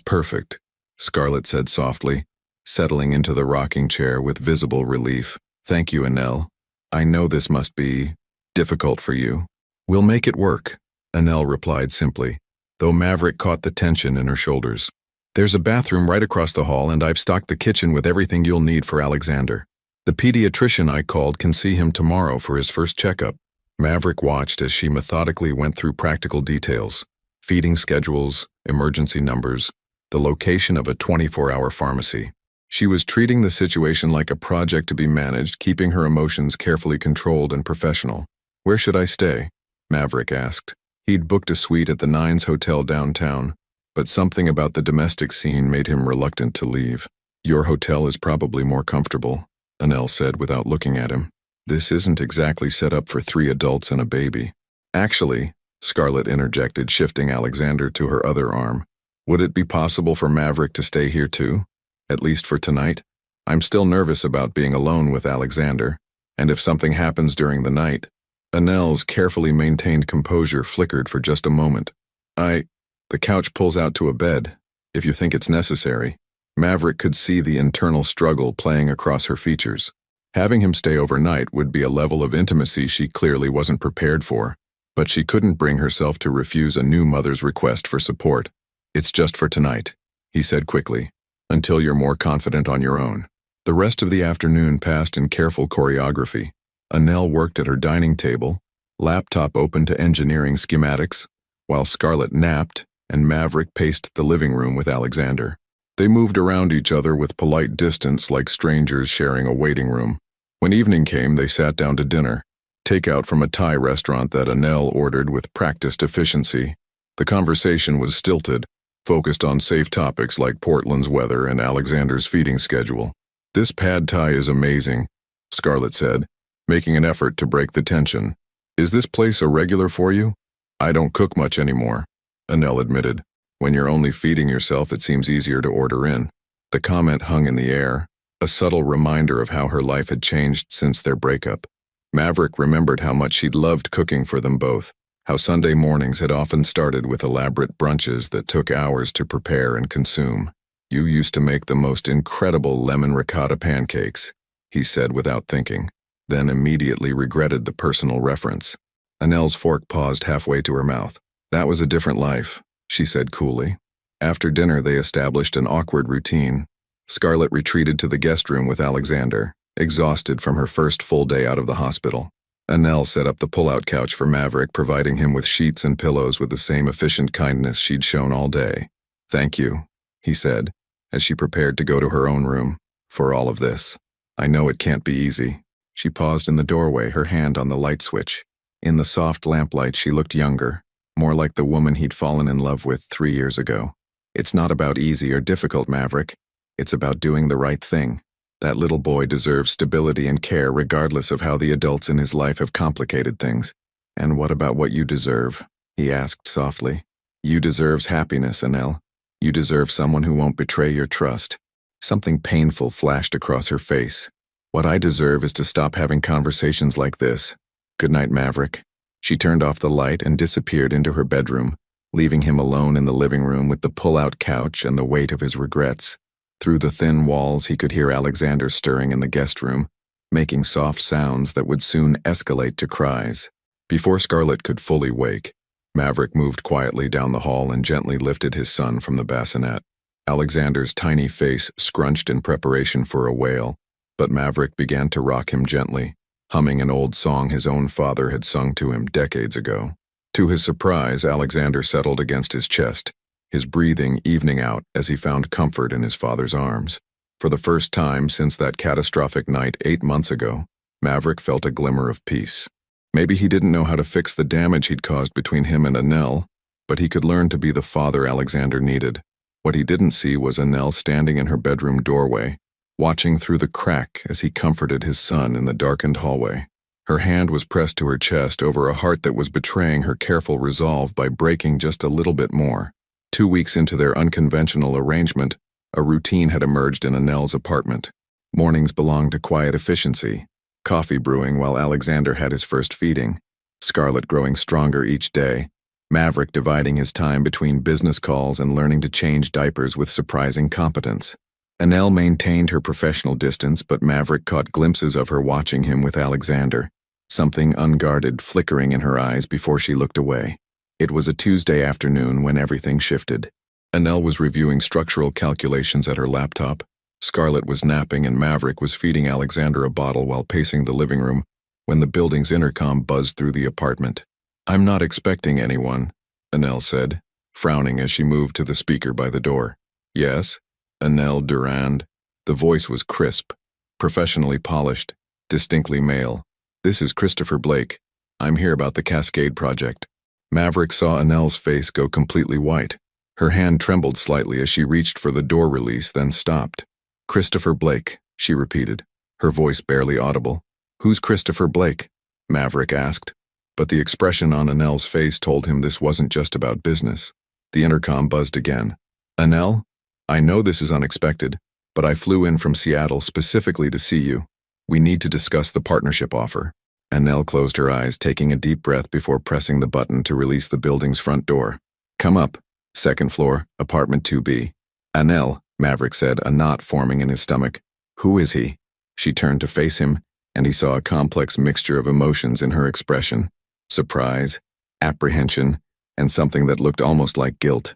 perfect," Scarlett said softly, settling into the rocking chair with visible relief. "Thank you, Annelle. I know this must be difficult for you." "We'll make it work," Annelle replied simply, though Maverick caught the tension in her shoulders. "There's a bathroom right across the hall, and I've stocked the kitchen with everything you'll need for Alexander. The pediatrician I called can see him tomorrow for his first checkup." Maverick watched as she methodically went through practical details, feeding schedules, emergency numbers, the location of a 24-hour pharmacy. She was treating the situation like a project to be managed, keeping her emotions carefully controlled and professional. "Where should I stay?" Maverick asked. He'd booked a suite at the Nines Hotel downtown, but something about the domestic scene made him reluctant to leave. "Your hotel is probably more comfortable," Annelle said without looking at him. "This isn't exactly set up for 3 adults and a baby." "Actually," Scarlett interjected, shifting Alexander to her other arm, "would it be possible for Maverick to stay here too? At least for tonight? I'm still nervous about being alone with Alexander, and if something happens during the night." Annelle's carefully maintained composure flickered for just a moment. The couch pulls out to a bed, if you think it's necessary." Maverick could see the internal struggle playing across her features. Having him stay overnight would be a level of intimacy she clearly wasn't prepared for, but she couldn't bring herself to refuse a new mother's request for support. "It's just for tonight," he said quickly, "until you're more confident on your own." The rest of the afternoon passed in careful choreography. Annelle worked at her dining table, laptop open to engineering schematics, while Scarlett napped and Maverick paced the living room with Alexander. They moved around each other with polite distance like strangers sharing a waiting room. When evening came, they sat down to dinner, takeout from a Thai restaurant that Annelle ordered with practiced efficiency. The conversation was stilted, focused on safe topics like Portland's weather and Alexander's feeding schedule. "This pad Thai is amazing," Scarlett said, making an effort to break the tension. "Is this place a regular for you?" "I don't cook much anymore," Annelle admitted. "When you're only feeding yourself, it seems easier to order in." The comment hung in the air, a subtle reminder of how her life had changed since their breakup. Maverick remembered how much she'd loved cooking for them both, how Sunday mornings had often started with elaborate brunches that took hours to prepare and consume. "You used to make the most incredible lemon ricotta pancakes," he said without thinking, then immediately regretted the personal reference. Annelle's fork paused halfway to her mouth. "That was a different life," she said coolly. After dinner, they established an awkward routine. Scarlett retreated to the guest room with Alexander, exhausted from her first full day out of the hospital. Annelle set up the pull-out couch for Maverick, providing him with sheets and pillows with the same efficient kindness she'd shown all day. "Thank you," he said, as she prepared to go to her own room, "for all of this. I know it can't be easy." She paused in the doorway, her hand on the light switch. In the soft lamplight, she looked younger, more like the woman he'd fallen in love with 3 years ago. "It's not about easy or difficult, Maverick. It's about doing the right thing. That little boy deserves stability and care regardless of how the adults in his life have complicated things." "And what about what you deserve?" he asked softly. "You deserve happiness, Annelle. You deserve someone who won't betray your trust." Something painful flashed across her face. "What I deserve is to stop having conversations like this. Good night, Maverick." She turned off the light and disappeared into her bedroom, leaving him alone in the living room with the pull-out couch and the weight of his regrets. Through the thin walls, he could hear Alexander stirring in the guest room, making soft sounds that would soon escalate to cries. Before Scarlett could fully wake, Maverick moved quietly down the hall and gently lifted his son from the bassinet. Alexander's tiny face scrunched in preparation for a wail, but Maverick began to rock him gently, humming an old song his own father had sung to him decades ago. To his surprise, Alexander settled against his chest, his breathing evening out as he found comfort in his father's arms. For the first time since that catastrophic night 8 months ago, Maverick felt a glimmer of peace. Maybe he didn't know how to fix the damage he'd caused between him and Annelle, but he could learn to be the father Alexander needed. What he didn't see was Annelle standing in her bedroom doorway, watching through the crack as he comforted his son in the darkened hallway. Her hand was pressed to her chest over a heart that was betraying her careful resolve by breaking just a little bit more. 2 weeks into their unconventional arrangement, a routine had emerged in Annelle's apartment. Mornings belonged to quiet efficiency, coffee brewing while Alexander had his first feeding, Scarlett growing stronger each day, Maverick dividing his time between business calls and learning to change diapers with surprising competence. Annelle maintained her professional distance, but Maverick caught glimpses of her watching him with Alexander, something unguarded flickering in her eyes before she looked away. It was a Tuesday afternoon when everything shifted. Annelle was reviewing structural calculations at her laptop. Scarlett was napping and Maverick was feeding Alexander a bottle while pacing the living room when the building's intercom buzzed through the apartment. "I'm not expecting anyone," Annelle said, frowning as she moved to the speaker by the door. "Yes?" Annelle Durand. The voice was crisp, professionally polished, distinctly male. "This is Christopher Blake. I'm here about the Cascade project." Maverick saw Annelle's face go completely white. Her hand trembled slightly as she reached for the door release, then stopped. "Christopher Blake," she repeated, her voice barely audible. "Who's Christopher Blake?" Maverick asked, but the expression on Annelle's face told him this wasn't just about business. The intercom buzzed again. "Annelle, I know this is unexpected, but I flew in from Seattle specifically to see you. We need to discuss the partnership offer." Annelle closed her eyes, taking a deep breath before pressing the button to release the building's front door. "Come up. Second floor, apartment 2B. "Annelle," Maverick said, a knot forming in his stomach. "Who is he?" She turned to face him, and he saw a complex mixture of emotions in her expression. Surprise, apprehension, and something that looked almost like guilt.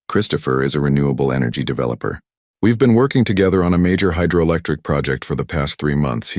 Christopher is a renewable energy developer. We've been working together on a major hydroelectric project for the past 3 months.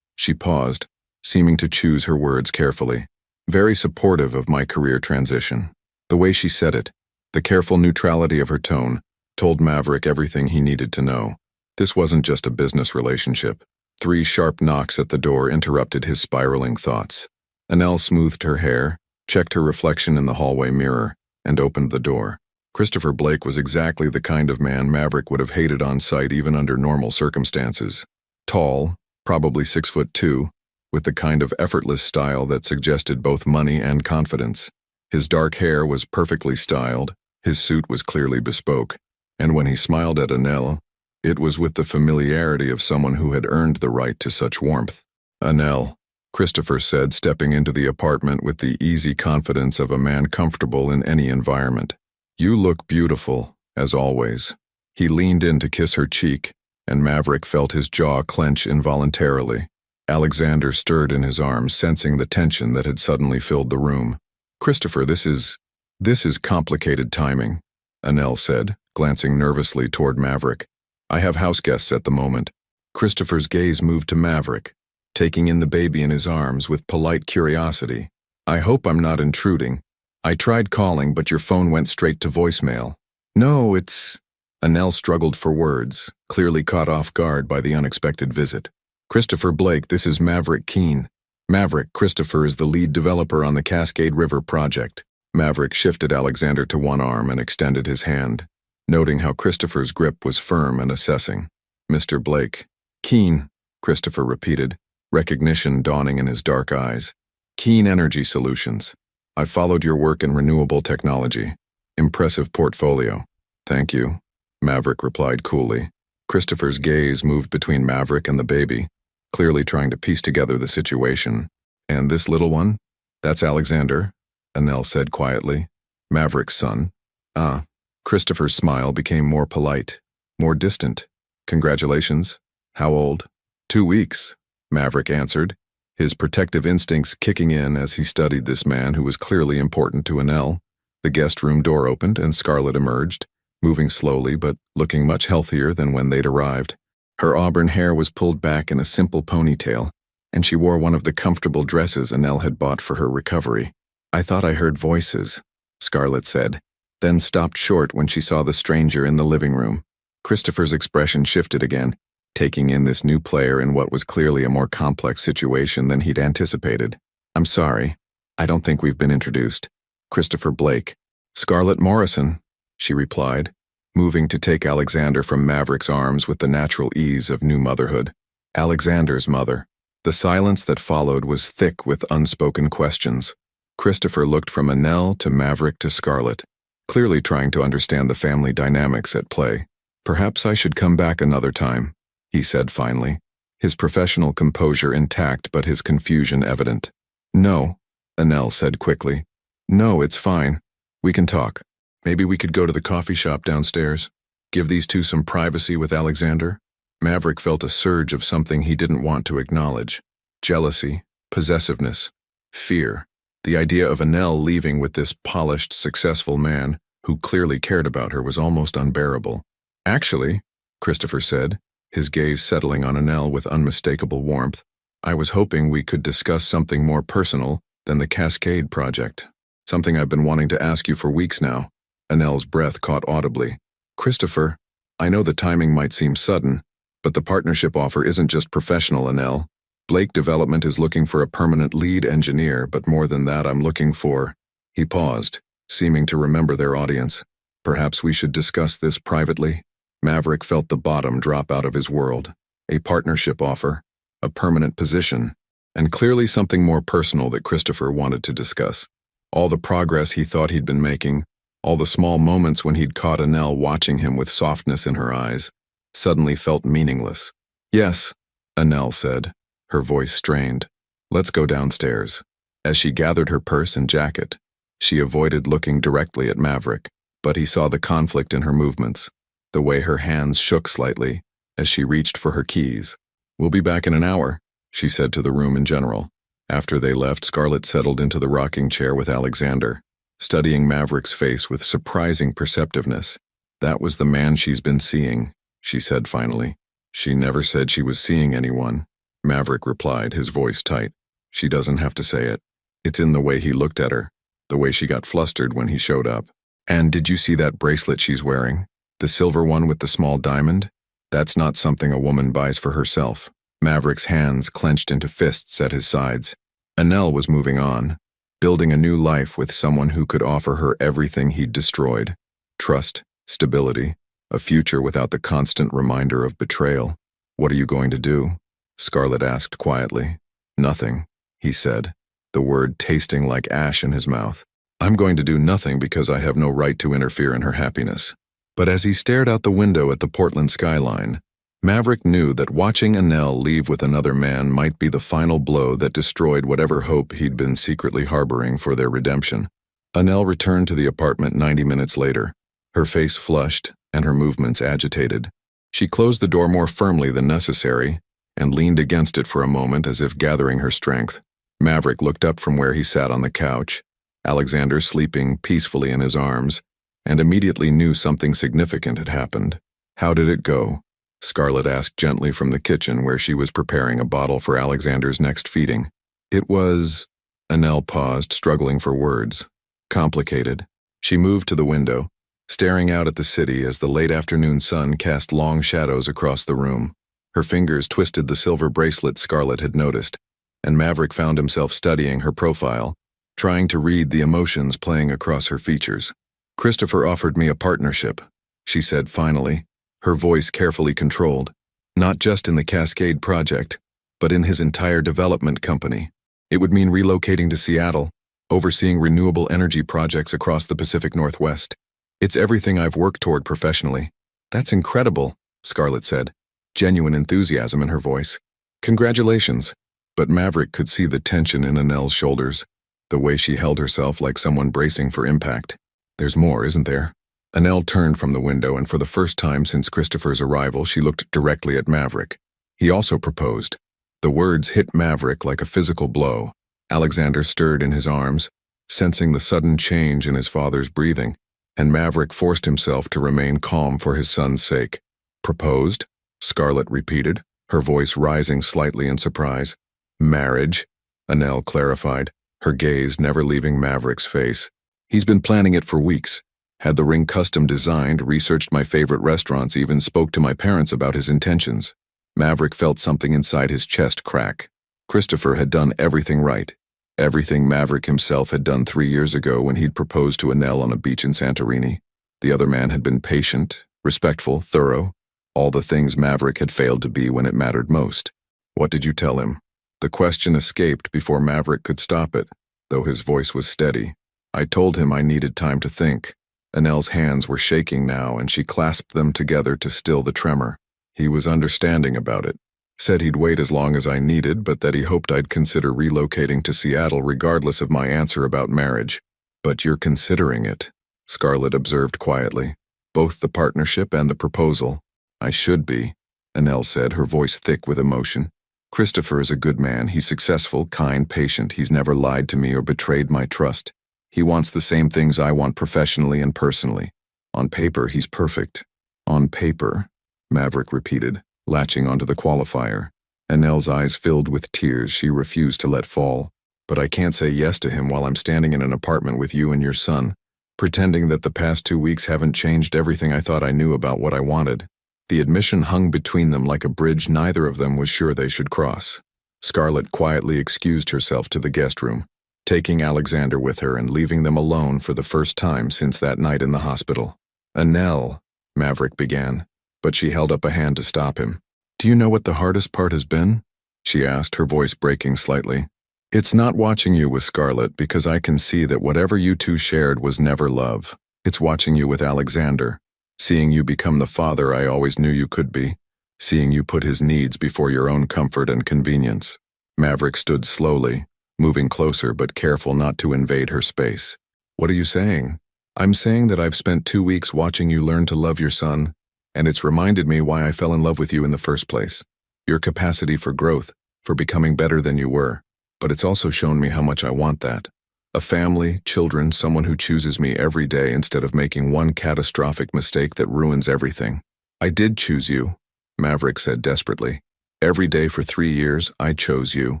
She paused, seeming to choose her words carefully. "Very supportive of my career transition." The way she said it, the careful neutrality of her tone, told Maverick everything he needed to know. This wasn't just a business relationship. 3 sharp knocks at the door interrupted his spiraling thoughts. Annelle smoothed her hair, checked her reflection in the hallway mirror, and opened the door. Christopher Blake was exactly the kind of man Maverick would have hated on sight even under normal circumstances. Tall, probably 6'2", with the kind of effortless style that suggested both money and confidence. His dark hair was perfectly styled, his suit was clearly bespoke, and when he smiled at Annelle, it was with the familiarity of someone who had earned the right to such warmth. "Annelle," Christopher said, stepping into the apartment with the easy confidence of a man comfortable in any environment. "You look beautiful, as always." He leaned in to kiss her cheek, and Maverick felt his jaw clench involuntarily. Alexander stirred in his arms, sensing the tension that had suddenly filled the room. "Christopher, this is complicated timing," Annelle said, glancing nervously toward Maverick. "I have house guests at the moment." Christopher's gaze moved to Maverick, taking in the baby in his arms with polite curiosity. "I hope I'm not intruding. I tried calling, but your phone went straight to voicemail." "No, it's..." Annelle struggled for words, clearly caught off guard by the unexpected visit. "Christopher Blake, this is Maverick Keene." "Maverick, Christopher is the lead developer on the Cascade River project." Maverick shifted Alexander to one arm and extended his hand, noting how Christopher's grip was firm and assessing. "Mr. Blake." "Keene," Christopher repeated, recognition dawning in his dark eyes. "Keene Energy Solutions. I followed your work in renewable technology. Impressive portfolio." "Thank you," Maverick replied coolly. Christopher's gaze moved between Maverick and the baby, clearly trying to piece together the situation. "And this little one? That's Alexander," Annelle said quietly. "Maverick's son." "Ah." Christopher's smile became more polite, more distant. "Congratulations. How old?" 2 weeks, Maverick answered, his protective instincts kicking in as he studied this man who was clearly important to Annelle. The guest room door opened and Scarlett emerged, moving slowly but looking much healthier than when they'd arrived. Her auburn hair was pulled back in a simple ponytail, and she wore one of the comfortable dresses Annelle had bought for her recovery. "I thought I heard voices," Scarlett said, then stopped short when she saw the stranger in the living room. Christopher's expression shifted again. taking in this new player in what was clearly a more complex situation than he'd anticipated. "I'm sorry. I don't think we've been introduced. Christopher Blake." "Scarlett Morrison," she replied, moving to take Alexander from Maverick's arms with the natural ease of new motherhood. Alexander's mother. The silence that followed was thick with unspoken questions. Christopher looked from Annelle to Maverick to Scarlett, clearly trying to understand the family dynamics at play. "Perhaps I should come back another time," he said finally, his professional composure intact but his confusion evident. "No," Annelle said quickly. "No, it's fine. We can talk. Maybe we could go to the coffee shop downstairs. Give these two some privacy with Alexander." Maverick felt a surge of something he didn't want to acknowledge. Jealousy, possessiveness, fear. The idea of Annelle leaving with this polished, successful man who clearly cared about her was almost unbearable. "Actually," Christopher said, his gaze settling on Annelle with unmistakable warmth, "I was hoping we could discuss something more personal than the Cascade project. Something I've been wanting to ask you for weeks now." Annelle's breath caught audibly. "Christopher, I know the timing might seem sudden, but the partnership offer isn't just professional, Annelle. Blake Development is looking for a permanent lead engineer, but more than that, I'm looking for—" He paused, seeming to remember their audience. "Perhaps we should discuss this privately." Maverick felt the bottom drop out of his world. A partnership offer, a permanent position, and clearly something more personal that Christopher wanted to discuss. All the progress he thought he'd been making, all the small moments when he'd caught Annelle watching him with softness in her eyes, suddenly felt meaningless. "Yes," Annelle said, her voice strained. "Let's go downstairs." As she gathered her purse and jacket, she avoided looking directly at Maverick, but he saw the conflict in her movements, the way her hands shook slightly as she reached for her keys. "We'll be back in an hour," she said to the room in general. After they left, Scarlett settled into the rocking chair with Alexander, studying Maverick's face with surprising perceptiveness. "That was the man she's been seeing," she said finally. "She never said she was seeing anyone," Maverick replied, his voice tight. "She doesn't have to say it. It's in the way he looked at her, the way she got flustered when he showed up. And did you see that bracelet she's wearing? The silver one with the small diamond? That's not something a woman buys for herself." Maverick's hands clenched into fists at his sides. Annelle was moving on, building a new life with someone who could offer her everything he'd destroyed. Trust, stability, a future without the constant reminder of betrayal. "What are you going to do?" Scarlett asked quietly. "Nothing," he said, the word tasting like ash in his mouth. "I'm going to do nothing because I have no right to interfere in her happiness." But as he stared out the window at the Portland skyline, Maverick knew that watching Annelle leave with another man might be the final blow that destroyed whatever hope he'd been secretly harboring for their redemption. Annelle returned to the apartment 90 minutes later, her face flushed and her movements agitated. She closed the door more firmly than necessary and leaned against it for a moment as if gathering her strength. Maverick looked up from where he sat on the couch, Alexander sleeping peacefully in his arms, and immediately knew something significant had happened. "How did it go?" Scarlett asked gently from the kitchen where she was preparing a bottle for Alexander's next feeding. "It was—" Annelle paused, struggling for words. "Complicated." She moved to the window, staring out at the city as the late afternoon sun cast long shadows across the room. Her fingers twisted the silver bracelet Scarlett had noticed, and Maverick found himself studying her profile, trying to read the emotions playing across her features. "Christopher offered me a partnership," she said finally, her voice carefully controlled. "Not just in the Cascade project, but in his entire development company. It would mean relocating to Seattle, overseeing renewable energy projects across the Pacific Northwest. It's everything I've worked toward professionally." "That's incredible," Scarlett said, genuine enthusiasm in her voice. "Congratulations." But Maverick could see the tension in Annelle's shoulders, the way she held herself like someone bracing for impact. "There's more, isn't there?" Annelle turned from the window, and for the first time since Christopher's arrival, she looked directly at Maverick. He also proposed. The words hit Maverick like a physical blow. Alexander stirred in his arms, sensing the sudden change in his father's breathing, and Maverick forced himself to remain calm for his son's sake. "Proposed?" Scarlett repeated, her voice rising slightly in surprise. "Marriage," Annelle clarified, her gaze never leaving Maverick's face. "He's been planning it for weeks. Had the ring custom designed, researched my favorite restaurants, even spoke to my parents about his intentions." Maverick felt something inside his chest crack. Christopher had done everything right. Everything Maverick himself had done 3 years ago when he'd proposed to Annelle on a beach in Santorini. The other man had been patient, respectful, thorough, all the things Maverick had failed to be when it mattered most. What did you tell him? The question escaped before Maverick could stop it, though his voice was steady. I told him I needed time to think. Annelle's hands were shaking now, and she clasped them together to still the tremor. He was understanding about it. Said he'd wait as long as I needed, but that he hoped I'd consider relocating to Seattle regardless of my answer about marriage. But you're considering it, Scarlett observed quietly. Both the partnership and the proposal. I should be, Annelle said, her voice thick with emotion. Christopher is a good man. He's successful, kind, patient. He's never lied to me or betrayed my trust. He wants the same things I want professionally and personally. On paper, he's perfect. On paper, Maverick repeated, latching onto the qualifier. Annelle's eyes filled with tears she refused to let fall. But I can't say yes to him while I'm standing in an apartment with you and your son, pretending that the past 2 weeks haven't changed everything I thought I knew about what I wanted. The admission hung between them like a bridge neither of them was sure they should cross. Scarlett quietly excused herself to the guest room, taking Alexander with her and leaving them alone for the first time since that night in the hospital. Annelle, Maverick began, but she held up a hand to stop him. Do you know what the hardest part has been? She asked, her voice breaking slightly. It's not watching you with Scarlett, because I can see that whatever you two shared was never love. It's watching you with Alexander. Seeing you become the father I always knew you could be. Seeing you put his needs before your own comfort and convenience. Maverick stood slowly, moving closer but careful not to invade her space. What are you saying? I'm saying that I've spent 2 weeks watching you learn to love your son, and it's reminded me why I fell in love with you in the first place. Your capacity for growth, for becoming better than you were. But it's also shown me how much I want that. A family, children, someone who chooses me every day instead of making one catastrophic mistake that ruins everything. I did choose you, Maverick said desperately. Every day for 3 years, I chose you.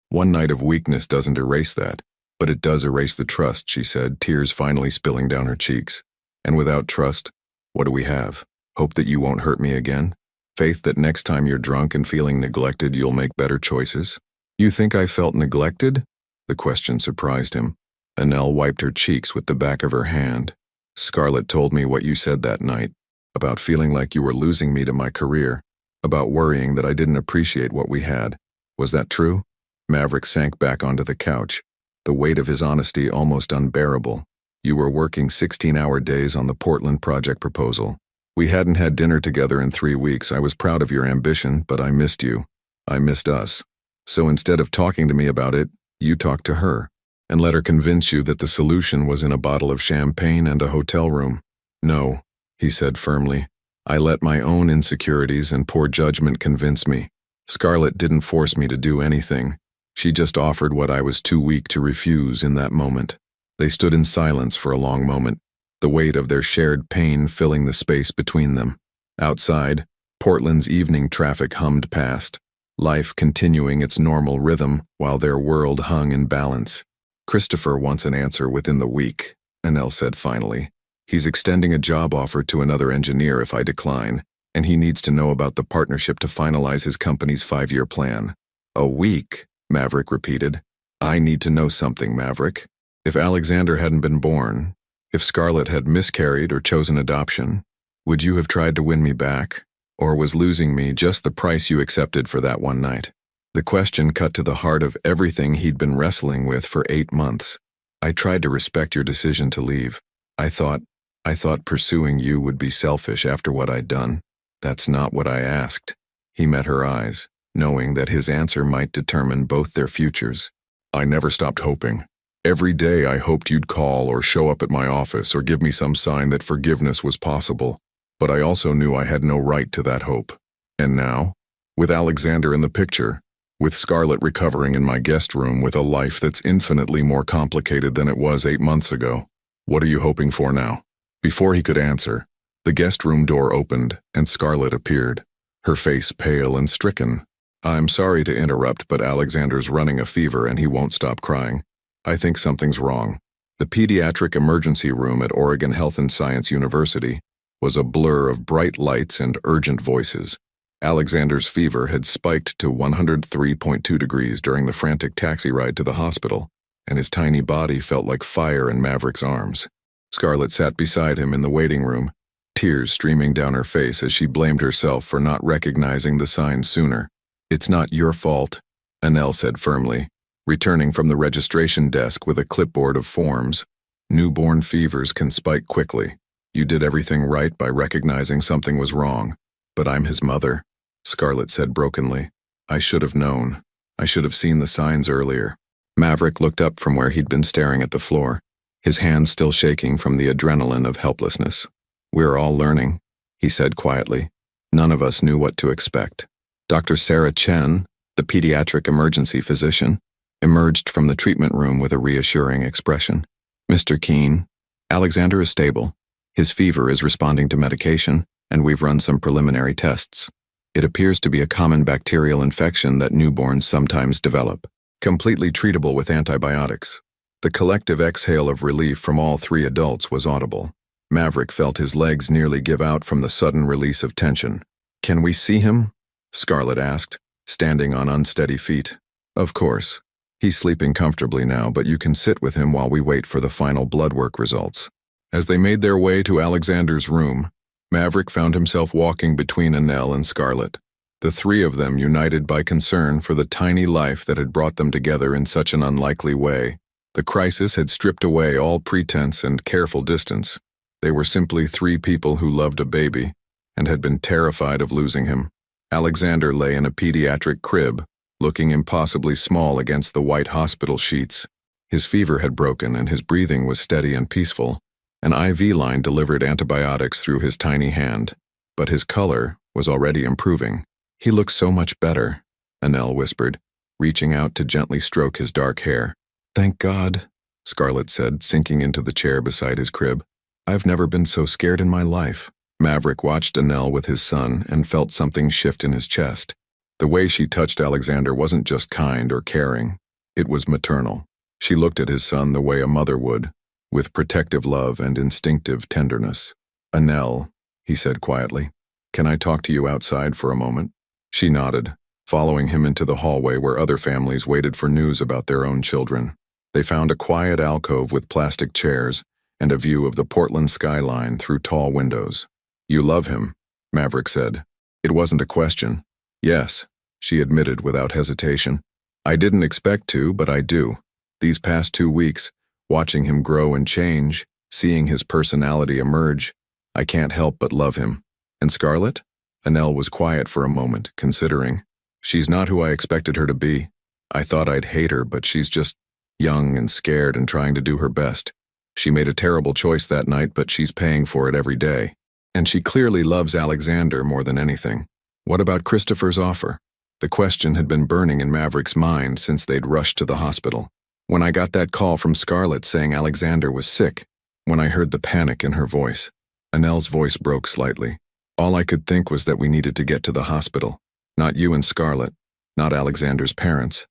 One night of weakness doesn't erase that, but it does erase the trust, she said, tears finally spilling down her cheeks. And without trust, what do we have? Hope that you won't hurt me again? Faith that next time you're drunk and feeling neglected, you'll make better choices? You think I felt neglected? The question surprised him. Annelle wiped her cheeks with the back of her hand. Scarlett told me what you said that night, about feeling like you were losing me to my career, about worrying that I didn't appreciate what we had. Was that true? Maverick sank back onto the couch, the weight of his honesty almost unbearable. You were working 16-hour days on the Portland project proposal. We hadn't had dinner together in 3 weeks. I was proud of your ambition, but I missed you. I missed us. So instead of talking to me about it, you talked to her, and let her convince you that the solution was in a bottle of champagne and a hotel room. No, he said firmly. I let my own insecurities and poor judgment convince me. Scarlett didn't force me to do anything. She just offered what I was too weak to refuse in that moment. They stood in silence for a long moment, the weight of their shared pain filling the space between them. Outside, Portland's evening traffic hummed past, life continuing its normal rhythm while their world hung in balance. Christopher wants an answer within the week, Annelle said finally. He's extending a job offer to another engineer if I decline, and he needs to know about the partnership to finalize his company's 5-year plan. A week, Maverick repeated. I need to know something, Maverick. If Alexander hadn't been born, if Scarlett had miscarried or chosen adoption, would you have tried to win me back? Or was losing me just the price you accepted for that one night? The question cut to the heart of everything he'd been wrestling with for 8 months. I tried to respect your decision to leave. I thought pursuing you would be selfish after what I'd done. That's not what I asked. He met her eyes, knowing that his answer might determine both their futures. I never stopped hoping. Every day I hoped you'd call or show up at my office or give me some sign that forgiveness was possible. But I also knew I had no right to that hope. And now, with Alexander in the picture, with Scarlett recovering in my guest room with a life that's infinitely more complicated than it was 8 months ago, what are you hoping for now? Before he could answer, the guest room door opened and Scarlett appeared, her face pale and stricken. I'm sorry to interrupt, but Alexander's running a fever and he won't stop crying. I think something's wrong. The pediatric emergency room at Oregon Health and Science University was a blur of bright lights and urgent voices. Alexander's fever had spiked to 103.2 degrees during the frantic taxi ride to the hospital, and his tiny body felt like fire in Maverick's arms. Scarlett sat beside him in the waiting room, tears streaming down her face as she blamed herself for not recognizing the signs sooner. "It's not your fault," Annelle said firmly, returning from the registration desk with a clipboard of forms. "Newborn fevers can spike quickly. You did everything right by recognizing something was wrong, but I'm his mother," Scarlett said brokenly. "I should have known. I should have seen the signs earlier." Maverick looked up from where he'd been staring at the floor, his hands still shaking from the adrenaline of helplessness. "We're all learning," he said quietly. "None of us knew what to expect." Dr. Sarah Chen, the pediatric emergency physician, emerged from the treatment room with a reassuring expression. "Mr. Keene, Alexander is stable. His fever is responding to medication, and we've run some preliminary tests. It appears to be a common bacterial infection that newborns sometimes develop, completely treatable with antibiotics." The collective exhale of relief from all three adults was audible. Maverick felt his legs nearly give out from the sudden release of tension. "Can we see him?" Scarlett asked, standing on unsteady feet. "Of course. He's sleeping comfortably now, but you can sit with him while we wait for the final blood work results." As they made their way to Alexander's room, Maverick found himself walking between Annelle and Scarlett, the three of them united by concern for the tiny life that had brought them together in such an unlikely way. The crisis had stripped away all pretense and careful distance. They were simply three people who loved a baby and had been terrified of losing him. Alexander lay in a pediatric crib, looking impossibly small against the white hospital sheets. His fever had broken and his breathing was steady and peaceful. An IV line delivered antibiotics through his tiny hand, but his color was already improving. "He looks so much better," Annelle whispered, reaching out to gently stroke his dark hair. "Thank God," Scarlett said, sinking into the chair beside his crib. "I've never been so scared in my life." Maverick watched Annelle with his son and felt something shift in his chest. The way she touched Alexander wasn't just kind or caring. It was maternal. She looked at his son the way a mother would, with protective love and instinctive tenderness. "Annelle," he said quietly, "can I talk to you outside for a moment?" She nodded, following him into the hallway where other families waited for news about their own children. They found a quiet alcove with plastic chairs and a view of the Portland skyline through tall windows. "You love him," Maverick said. It wasn't a question. "Yes," she admitted without hesitation. "I didn't expect to, but I do. These past 2 weeks, watching him grow and change, seeing his personality emerge, I can't help but love him." "And Scarlett?" Annelle was quiet for a moment, considering. "She's not who I expected her to be. I thought I'd hate her, but she's just young and scared and trying to do her best. She made a terrible choice that night, but she's paying for it every day. And she clearly loves Alexander more than anything." "What about Christopher's offer?" The question had been burning in Maverick's mind since they'd rushed to the hospital. "When I got that call from Scarlett saying Alexander was sick, when I heard the panic in her voice," Annelle's voice broke slightly, "all I could think was that we needed to get to the hospital. Not you and Scarlett, not Alexander's parents.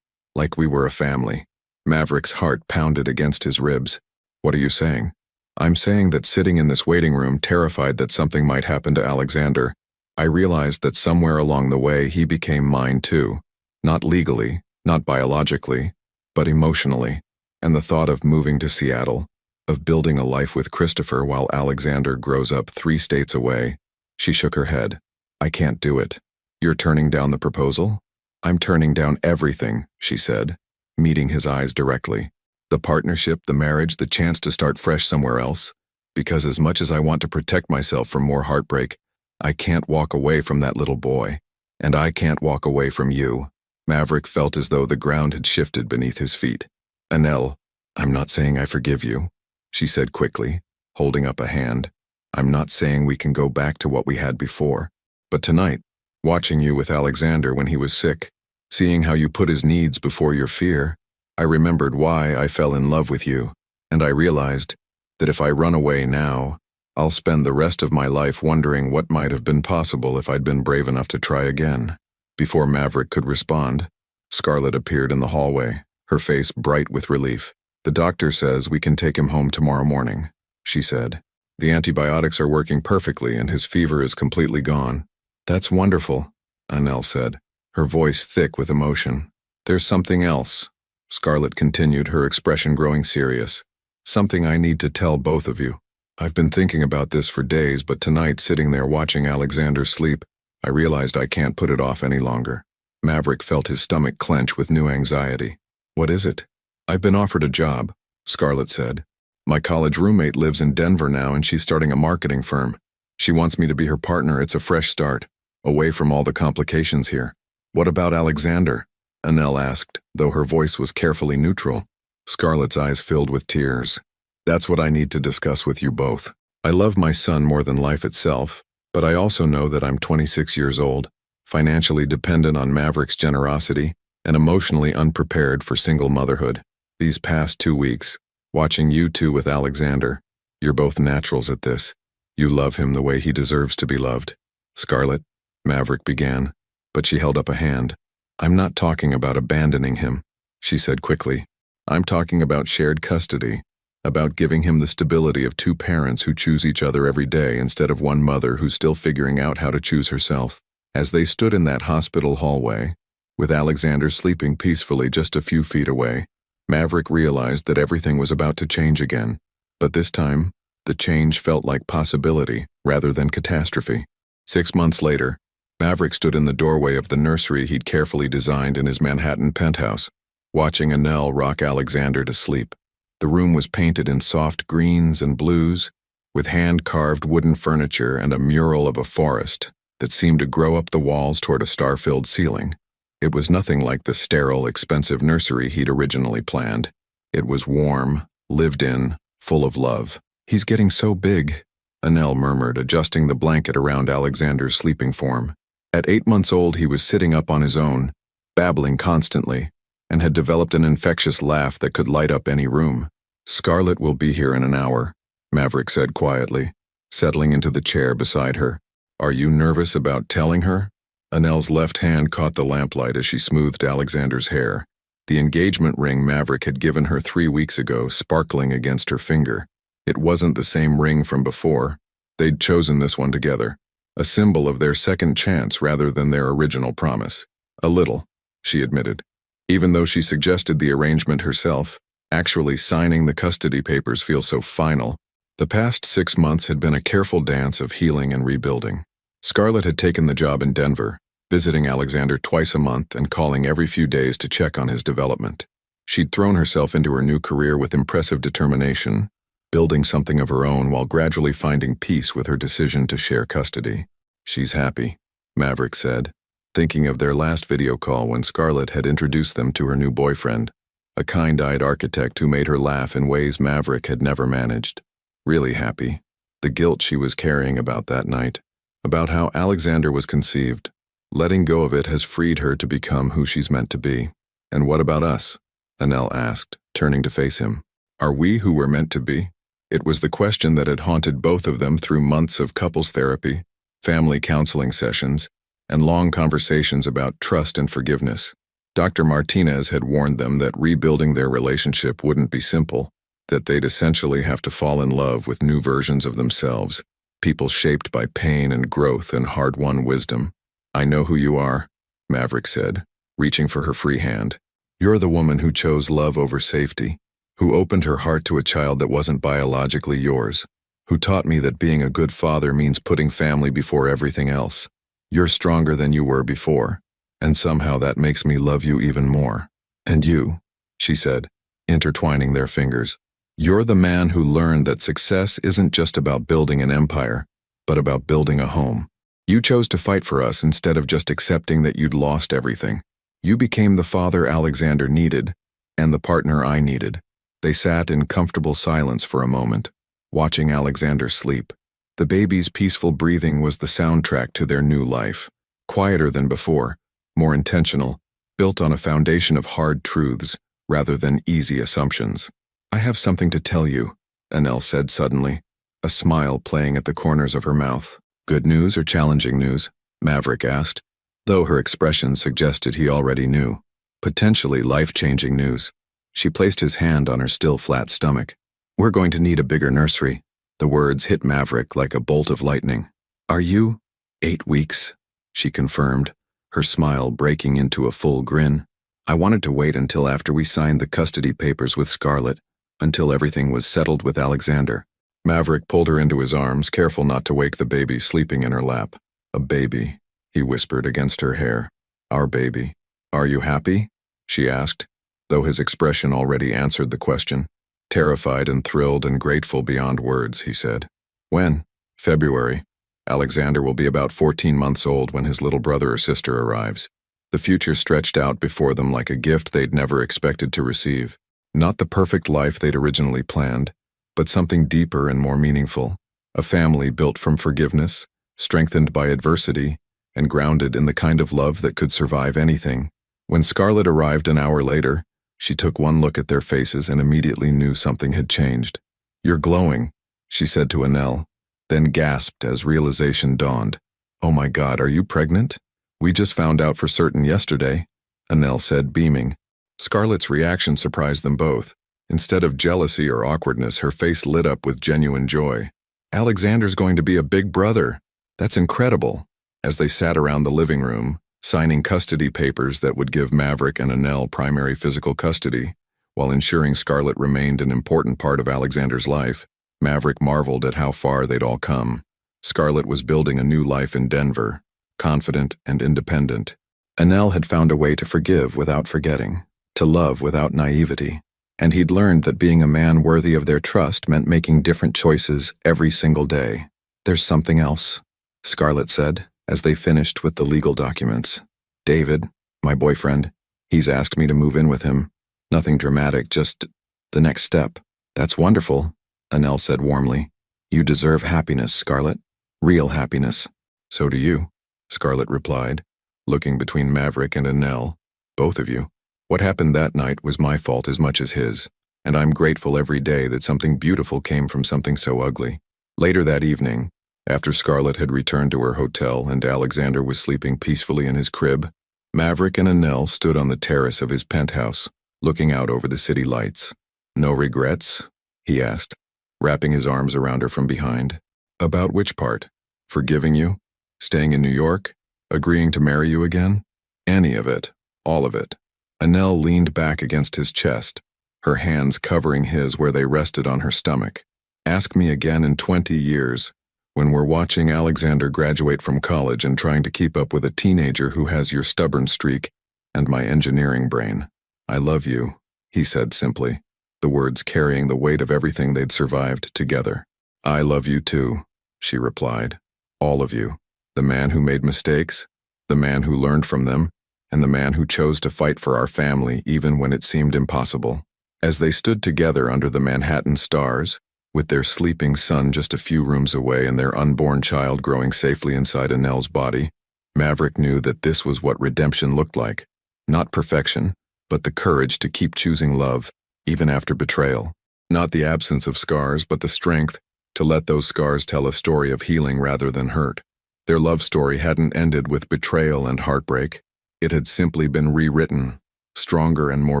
Like we were a family." Maverick's heart pounded against his ribs. "What are you saying?" "I'm saying that sitting in this waiting room terrified that something might happen to Alexander, I realized that somewhere along the way he became mine too. Not legally, not biologically, but emotionally. And the thought of moving to Seattle, of building a life with Christopher while Alexander grows up 3 states away." She shook her head. "I can't do it." "You're turning down the proposal?" "I'm turning down everything," she said, meeting his eyes directly. "The partnership, the marriage, the chance to start fresh somewhere else. Because as much as I want to protect myself from more heartbreak, I can't walk away from that little boy. And I can't walk away from you." Maverick felt as though the ground had shifted beneath his feet. "Annelle, I'm not saying I forgive you," she said quickly, holding up a hand. "I'm not saying we can go back to what we had before. But tonight, watching you with Alexander when he was sick, seeing how you put his needs before your fear, I remembered why I fell in love with you, and I realized that if I run away now, I'll spend the rest of my life wondering what might have been possible if I'd been brave enough to try again." Before Maverick could respond, Scarlett appeared in the hallway, her face bright with relief. "The doctor says we can take him home tomorrow morning," she said. "The antibiotics are working perfectly and his fever is completely gone. That's wonderful, Annelle said, her voice thick with emotion. There's something else, Scarlett continued, her expression growing serious. Something I need to tell both of you. I've been thinking about this for days, but tonight, sitting there watching Alexander sleep, I realized I can't put it off any longer. Maverick felt his stomach clench with new anxiety. What is it? I've been offered a job, Scarlett said. My college roommate lives in Denver now and she's starting a marketing firm. She wants me to be her partner. It's a fresh start, away from all the complications here. What about Alexander? Annelle asked, though her voice was carefully neutral. Scarlett's eyes filled with tears. That's what I need to discuss with you both. I love my son more than life itself, but I also know that I'm 26 years old, financially dependent on Maverick's generosity, and emotionally unprepared for single motherhood. These past 2 weeks, watching you two with Alexander, you're both naturals at this. You love him the way he deserves to be loved. Scarlett, Maverick began, but she held up a hand. I'm not talking about abandoning him, she said quickly. I'm talking about shared custody, about giving him the stability of two parents who choose each other every day instead of one mother who's still figuring out how to choose herself. As they stood in that hospital hallway, with Alexander sleeping peacefully just a few feet away, Maverick realized that everything was about to change again. But this time, the change felt like possibility rather than catastrophe. 6 months later, Maverick stood in the doorway of the nursery he'd carefully designed in his Manhattan penthouse, watching Annelle rock Alexander to sleep. The room was painted in soft greens and blues, with hand-carved wooden furniture and a mural of a forest that seemed to grow up the walls toward a star-filled ceiling. It was nothing like the sterile, expensive nursery he'd originally planned. It was warm, lived in, full of love. He's getting so big, Annelle murmured, adjusting the blanket around Alexander's sleeping form. At 8 months old, he was sitting up on his own, babbling constantly, and had developed an infectious laugh that could light up any room. Scarlett will be here in an hour, Maverick said quietly, settling into the chair beside her. Are you nervous about telling her? Annelle's left hand caught the lamplight as she smoothed Alexander's hair, the engagement ring Maverick had given her 3 weeks ago sparkling against her finger. It wasn't the same ring from before. They'd chosen this one together, a symbol of their second chance rather than their original promise. A little, she admitted. Even though she suggested the arrangement herself, actually signing the custody papers feels so final. The past 6 months had been a careful dance of healing and rebuilding. Scarlett had taken the job in Denver, visiting Alexander twice a month and calling every few days to check on his development. She'd thrown herself into her new career with impressive determination, building something of her own while gradually finding peace with her decision to share custody. She's happy, Maverick said, thinking of their last video call when Scarlett had introduced them to her new boyfriend, a kind-eyed architect who made her laugh in ways Maverick had never managed. Really happy. The guilt she was carrying about that night, about how Alexander was conceived, letting go of it has freed her to become who she's meant to be. And what about us? Annelle asked, turning to face him. Are we who we're meant to be? It was the question that had haunted both of them through months of couples therapy, family counseling sessions, and long conversations about trust and forgiveness. Dr. Martinez had warned them that rebuilding their relationship wouldn't be simple, that they'd essentially have to fall in love with new versions of themselves, people shaped by pain and growth and hard-won wisdom. I know who you are, Maverick said, reaching for her free hand. You're the woman who chose love over safety, who opened her heart to a child that wasn't biologically yours, who taught me that being a good father means putting family before everything else. You're stronger than you were before, and somehow that makes me love you even more. And you, she said, intertwining their fingers. You're the man who learned that success isn't just about building an empire, but about building a home. You chose to fight for us instead of just accepting that you'd lost everything. You became the father Alexander needed, and the partner I needed. They sat in comfortable silence for a moment, watching Alexander sleep. The baby's peaceful breathing was the soundtrack to their new life, quieter than before, more intentional, built on a foundation of hard truths rather than easy assumptions. I have something to tell you, Annelle said suddenly, a smile playing at the corners of her mouth. Good news or challenging news? Maverick asked, though her expression suggested he already knew. Potentially life-changing news. She placed his hand on her still flat stomach. We're going to need a bigger nursery. The words hit Maverick like a bolt of lightning. Are you? 8 weeks? she confirmed, her smile breaking into a full grin. I wanted to wait until after we signed the custody papers with Scarlett, until everything was settled with Alexander. Maverick pulled her into his arms, careful not to wake the baby sleeping in her lap. A baby, he whispered against her hair. Our baby. Are you happy? She asked, though his expression already answered the question. Terrified and thrilled and grateful beyond words, he said. When? February. Alexander will be about 14 months old when his little brother or sister arrives. The future stretched out before them like a gift they'd never expected to receive. Not the perfect life they'd originally planned, but something deeper and more meaningful. A family built from forgiveness, strengthened by adversity, and grounded in the kind of love that could survive anything. When Scarlett arrived an hour later, she took one look at their faces and immediately knew something had changed. You're glowing, she said to Annelle, then gasped as realization dawned. Oh my God, are you pregnant? We just found out for certain yesterday, Annelle said, beaming. Scarlett's reaction surprised them both. Instead of jealousy or awkwardness, her face lit up with genuine joy. Alexander's going to be a big brother. That's incredible. As they sat around the living room, signing custody papers that would give Maverick and Annelle primary physical custody, while ensuring Scarlett remained an important part of Alexander's life, Maverick marveled at how far they'd all come. Scarlett was building a new life in Denver, confident and independent. Annelle had found a way to forgive without forgetting, to love without naivety, and he'd learned that being a man worthy of their trust meant making different choices every single day. There's something else, Scarlett said, as they finished with the legal documents. David, my boyfriend, he's asked me to move in with him. Nothing dramatic, just the next step. That's wonderful, Annelle said warmly. You deserve happiness, Scarlett. Real happiness. So do you, Scarlett replied, looking between Maverick and Annelle. Both of you. What happened that night was my fault as much as his, and I'm grateful every day that something beautiful came from something so ugly. Later that evening, after Scarlett had returned to her hotel and Alexander was sleeping peacefully in his crib, Maverick and Annelle stood on the terrace of his penthouse, looking out over the city lights. No regrets? He asked, wrapping his arms around her from behind. About which part? Forgiving you? Staying in New York? Agreeing to marry you again? Any of it. All of it. Annelle leaned back against his chest, her hands covering his where they rested on her stomach. Ask me again in 20 years, when we're watching Alexander graduate from college and trying to keep up with a teenager who has your stubborn streak and my engineering brain. I love you, he said simply, the words carrying the weight of everything they'd survived together. I love you too, she replied. All of you. The man who made mistakes, the man who learned from them, and the man who chose to fight for our family even when it seemed impossible. As they stood together under the Manhattan stars, with their sleeping son just a few rooms away and their unborn child growing safely inside Annelle's body, Maverick knew that this was what redemption looked like. Not perfection, but the courage to keep choosing love, even after betrayal. Not the absence of scars, but the strength to let those scars tell a story of healing rather than hurt. Their love story hadn't ended with betrayal and heartbreak. It had simply been rewritten, stronger and more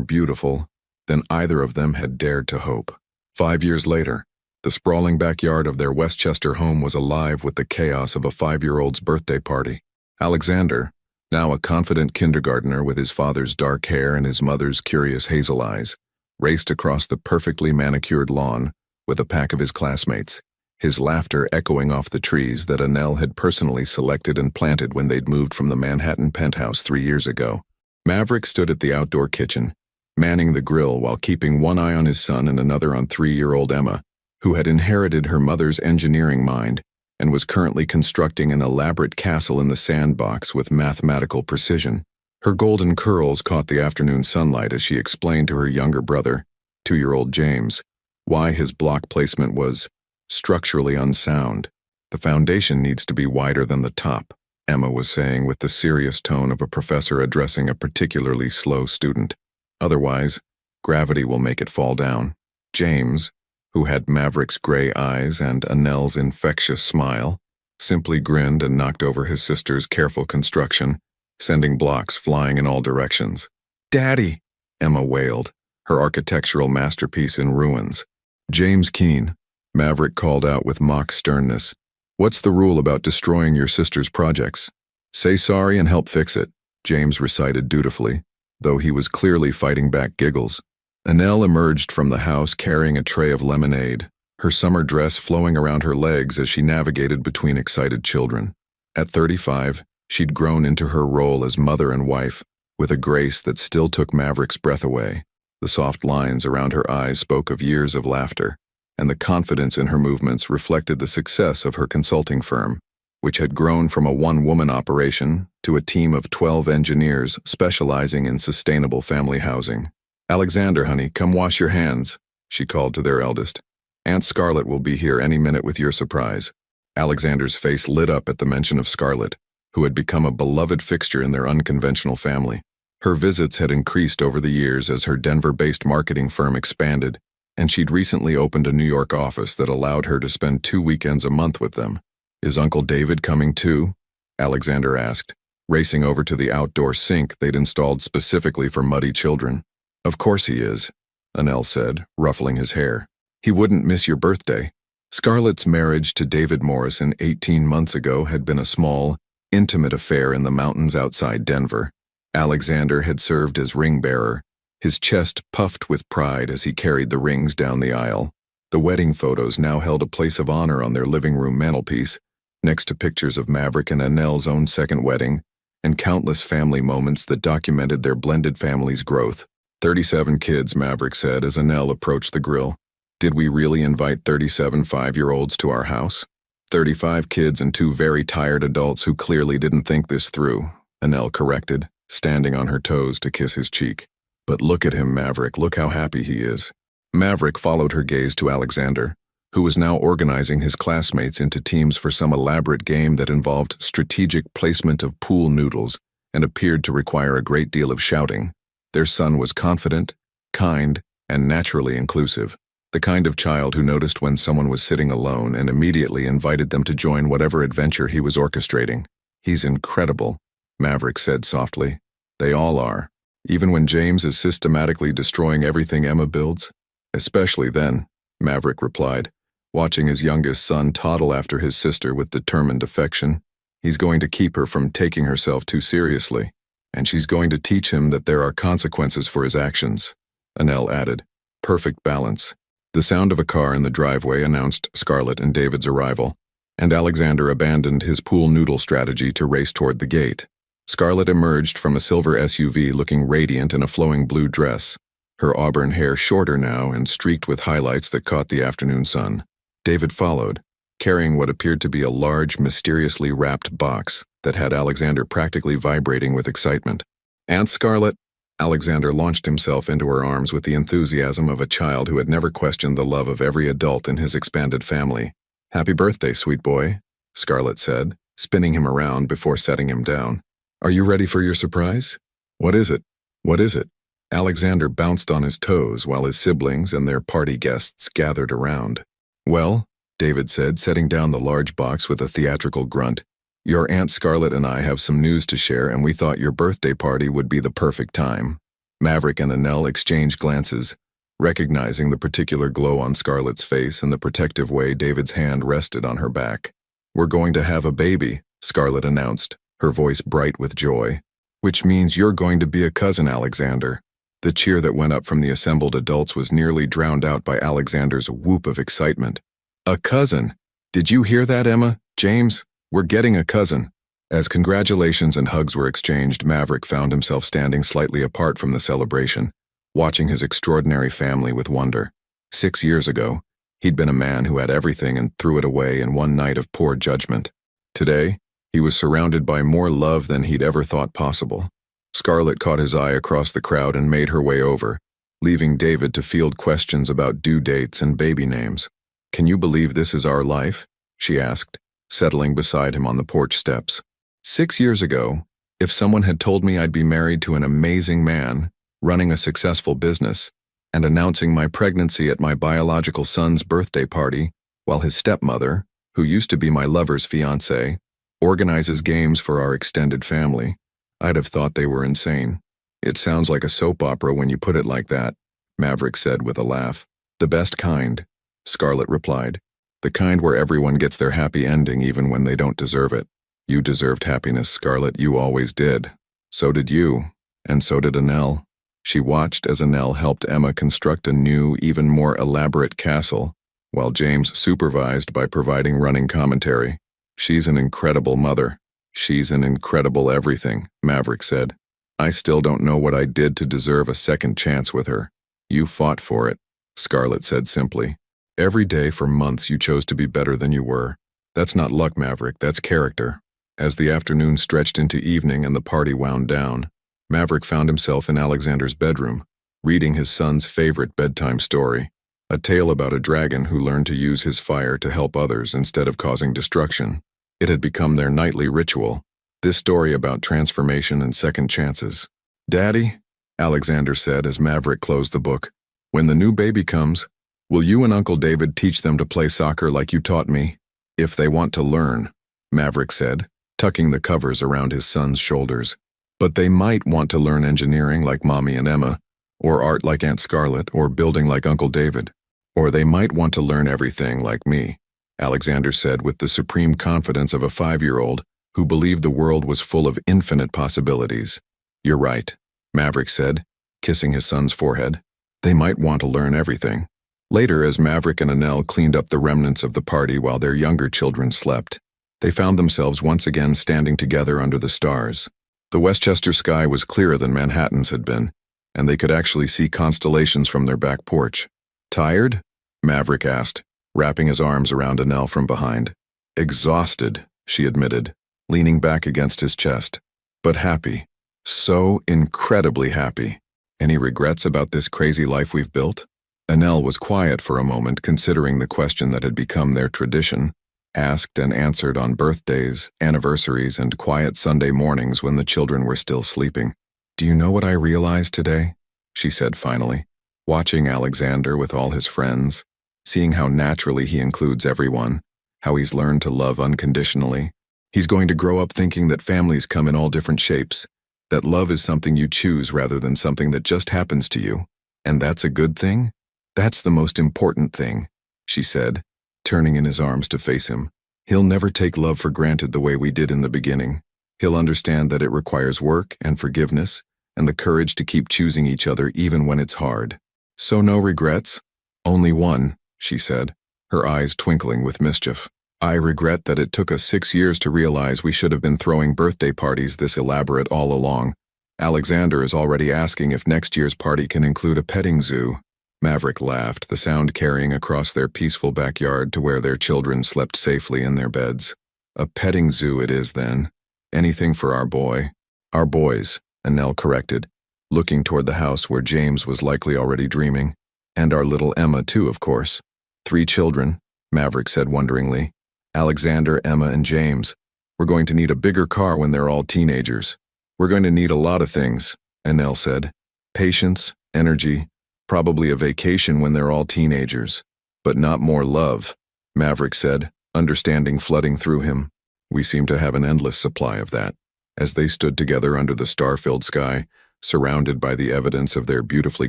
beautiful than either of them had dared to hope. 5 years later, the sprawling backyard of their Westchester home was alive with the chaos of a 5-year-old's birthday party. Alexander, now a confident kindergartner with his father's dark hair and his mother's curious hazel eyes, raced across the perfectly manicured lawn with a pack of his classmates, his laughter echoing off the trees that Annelle had personally selected and planted when they'd moved from the Manhattan penthouse 3 years ago. Maverick stood at the outdoor kitchen, manning the grill while keeping one eye on his son and another on 3-year-old Emma, who had inherited her mother's engineering mind and was currently constructing an elaborate castle in the sandbox with mathematical precision. Her golden curls caught the afternoon sunlight as she explained to her younger brother, 2-year-old James, why his block placement was structurally unsound. The foundation needs to be wider than the top, Emma was saying with the serious tone of a professor addressing a particularly slow student. Otherwise, gravity will make it fall down. James, who had Maverick's gray eyes and Annelle's infectious smile, simply grinned and knocked over his sister's careful construction, sending blocks flying in all directions. Daddy, Emma wailed, her architectural masterpiece in ruins. James Keene, Maverick called out with mock sternness. What's the rule about destroying your sister's projects? Say sorry and help fix it, James recited dutifully, though he was clearly fighting back giggles. Annelle emerged from the house carrying a tray of lemonade, her summer dress flowing around her legs as she navigated between excited children. At 35, she'd grown into her role as mother and wife, with a grace that still took Maverick's breath away. The soft lines around her eyes spoke of years of laughter, and the confidence in her movements reflected the success of her consulting firm, which had grown from a one-woman operation to a team of 12 engineers specializing in sustainable family housing. "Alexander, honey, come wash your hands," she called to their eldest. "Aunt Scarlett will be here any minute with your surprise." Alexander's face lit up at the mention of Scarlett, who had become a beloved fixture in their unconventional family. Her visits had increased over the years as her Denver-based marketing firm expanded, and she'd recently opened a New York office that allowed her to spend 2 weekends a month with them. "Is Uncle David coming too?" Alexander asked, racing over to the outdoor sink they'd installed specifically for muddy children. "Of course he is," Annelle said, ruffling his hair. "He wouldn't miss your birthday." Scarlett's marriage to David Morrison 18 months ago had been a small, intimate affair in the mountains outside Denver. Alexander had served as ring-bearer, his chest puffed with pride as he carried the rings down the aisle. The wedding photos now held a place of honor on their living room mantelpiece, next to pictures of Maverick and Annelle's own second wedding, and countless family moments that documented their blended family's growth. 37 kids, Maverick said as Annelle approached the grill. "Did we really invite 37 5-year-olds to our house?" 35 kids and 2 very tired adults who clearly didn't think this through, Annelle corrected, standing on her toes to kiss his cheek. "But look at him, Maverick, look how happy he is." Maverick followed her gaze to Alexander, who was now organizing his classmates into teams for some elaborate game that involved strategic placement of pool noodles and appeared to require a great deal of shouting. Their son was confident, kind, and naturally inclusive, the kind of child who noticed when someone was sitting alone and immediately invited them to join whatever adventure he was orchestrating. "He's incredible," Maverick said softly. "They all are. Even when James is systematically destroying everything Emma builds?" "Especially then," Maverick replied, watching his youngest son toddle after his sister with determined affection. "He's going to keep her from taking herself too seriously, and she's going to teach him that there are consequences for his actions," Annelle added. "Perfect balance." The sound of a car in the driveway announced Scarlett and David's arrival, and Alexander abandoned his pool noodle strategy to race toward the gate. Scarlett emerged from a silver SUV looking radiant in a flowing blue dress, her auburn hair shorter now and streaked with highlights that caught the afternoon sun. David followed, carrying what appeared to be a large, mysteriously wrapped box that had Alexander practically vibrating with excitement. "Aunt Scarlett," Alexander launched himself into her arms with the enthusiasm of a child who had never questioned the love of every adult in his expanded family. "Happy birthday, sweet boy," Scarlett said, spinning him around before setting him down. "Are you ready for your surprise?" "What is it? What is it?" Alexander bounced on his toes while his siblings and their party guests gathered around. "Well," David said, setting down the large box with a theatrical grunt, "your Aunt Scarlett and I have some news to share, and we thought your birthday party would be the perfect time." Maverick and Annelle exchanged glances, recognizing the particular glow on Scarlett's face and the protective way David's hand rested on her back. "We're going to have a baby," Scarlett announced, her voice bright with joy. "Which means you're going to be a cousin, Alexander." The cheer that went up from the assembled adults was nearly drowned out by Alexander's whoop of excitement. "A cousin! Did you hear that, Emma? James? We're getting a cousin." As congratulations and hugs were exchanged, Maverick found himself standing slightly apart from the celebration, watching his extraordinary family with wonder. 6 years ago, he'd been a man who had everything and threw it away in one night of poor judgment. Today, he was surrounded by more love than he'd ever thought possible. Scarlett caught his eye across the crowd and made her way over, leaving David to field questions about due dates and baby names. "Can you believe this is our life?" she asked, settling beside him on the porch steps. 6 years ago, if someone had told me I'd be married to an amazing man, running a successful business, and announcing my pregnancy at my biological son's birthday party, while his stepmother, who used to be my lover's fiancée, organizes games for our extended family, I'd have thought they were insane. "It sounds like a soap opera when you put it like that," Maverick said with a laugh. "The best kind," Scarlett replied. "The kind where everyone gets their happy ending even when they don't deserve it." You deserved happiness, Scarlett, you always did. So did you. And so did Annelle. She watched as Annelle helped Emma construct a new, even more elaborate castle, while James supervised by providing running commentary. She's an incredible mother. She's an incredible everything, Maverick said. I still don't know what I did to deserve a second chance with her. You fought for it, Scarlett said simply. Every day for months you chose to be better than you were. That's not luck, Maverick, that's character. As the afternoon stretched into evening and the party wound down, Maverick found himself in Alexander's bedroom, reading his son's favorite bedtime story, a tale about a dragon who learned to use his fire to help others instead of causing destruction. It had become their nightly ritual, this story about transformation and second chances. Daddy, Alexander said as Maverick closed the book, when the new baby comes, will you and Uncle David teach them to play soccer like you taught me? If they want to learn, Maverick said, tucking the covers around his son's shoulders. But they might want to learn engineering like Mommy and Emma, or art like Aunt Scarlett, or building like Uncle David. Or they might want to learn everything like me, Alexander said with the supreme confidence of a 5-year-old who believed the world was full of infinite possibilities. You're right, Maverick said, kissing his son's forehead. They might want to learn everything. Later, as Maverick and Annelle cleaned up the remnants of the party while their younger children slept, they found themselves once again standing together under the stars. The Westchester sky was clearer than Manhattan's had been, and they could actually see constellations from their back porch. Tired? Maverick asked, wrapping his arms around Annelle from behind. Exhausted, she admitted, leaning back against his chest. But happy. So incredibly happy. Any regrets about this crazy life we've built? Annelle was quiet for a moment, considering the question that had become their tradition, asked and answered on birthdays, anniversaries, and quiet Sunday mornings when the children were still sleeping. Do you know what I realized today? She said finally, watching Alexander with all his friends, seeing how naturally he includes everyone, how he's learned to love unconditionally. He's going to grow up thinking that families come in all different shapes, that love is something you choose rather than something that just happens to you. And that's a good thing? That's the most important thing, she said, turning in his arms to face him. He'll never take love for granted the way we did in the beginning. He'll understand that it requires work and forgiveness and the courage to keep choosing each other even when it's hard. So no regrets? Only one, she said, her eyes twinkling with mischief. I regret that it took us 6 years to realize we should have been throwing birthday parties this elaborate all along. Alexander is already asking if next year's party can include a petting zoo. Maverick laughed, the sound carrying across their peaceful backyard to where their children slept safely in their beds. A petting zoo it is then. Anything for our boy. Our boys, Annelle corrected, looking toward the house where James was likely already dreaming. And our little Emma too, of course. 3 children, Maverick said wonderingly. Alexander, Emma, and James. We're going to need a bigger car when they're all teenagers. We're going to need a lot of things, Annelle said. Patience, energy, probably a vacation when they're all teenagers. But not more love, Maverick said, understanding flooding through him. We seem to have an endless supply of that. As they stood together under the star-filled sky, surrounded by the evidence of their beautifully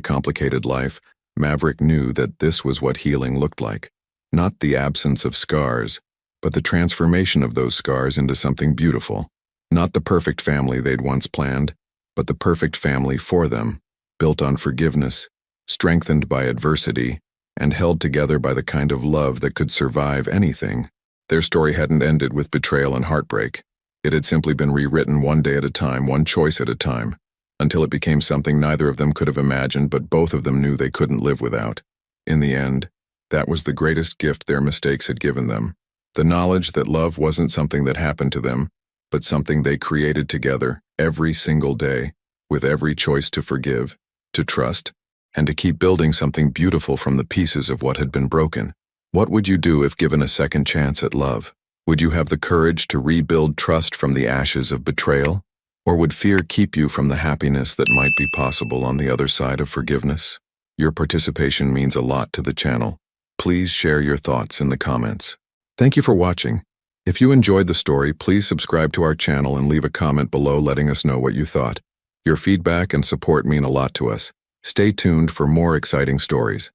complicated life, Maverick knew that this was what healing looked like. Not the absence of scars, but the transformation of those scars into something beautiful. Not the perfect family they'd once planned, but the perfect family for them, built on forgiveness, strengthened by adversity, and held together by the kind of love that could survive anything. Their story hadn't ended with betrayal and heartbreak. It had simply been rewritten one day at a time, one choice at a time, until it became something neither of them could have imagined, but both of them knew they couldn't live without. In the end, that was the greatest gift their mistakes had given them. The knowledge that love wasn't something that happened to them, but something they created together every single day, with every choice to forgive, to trust, and to keep building something beautiful from the pieces of what had been broken. What would you do if given a second chance at love? Would you have the courage to rebuild trust from the ashes of betrayal? Or would fear keep you from the happiness that might be possible on the other side of forgiveness? Your participation means a lot to the channel. Please share your thoughts in the comments. Thank you for watching. If you enjoyed the story, please subscribe to our channel and leave a comment below letting us know what you thought. Your feedback and support mean a lot to us. Stay tuned for more exciting stories.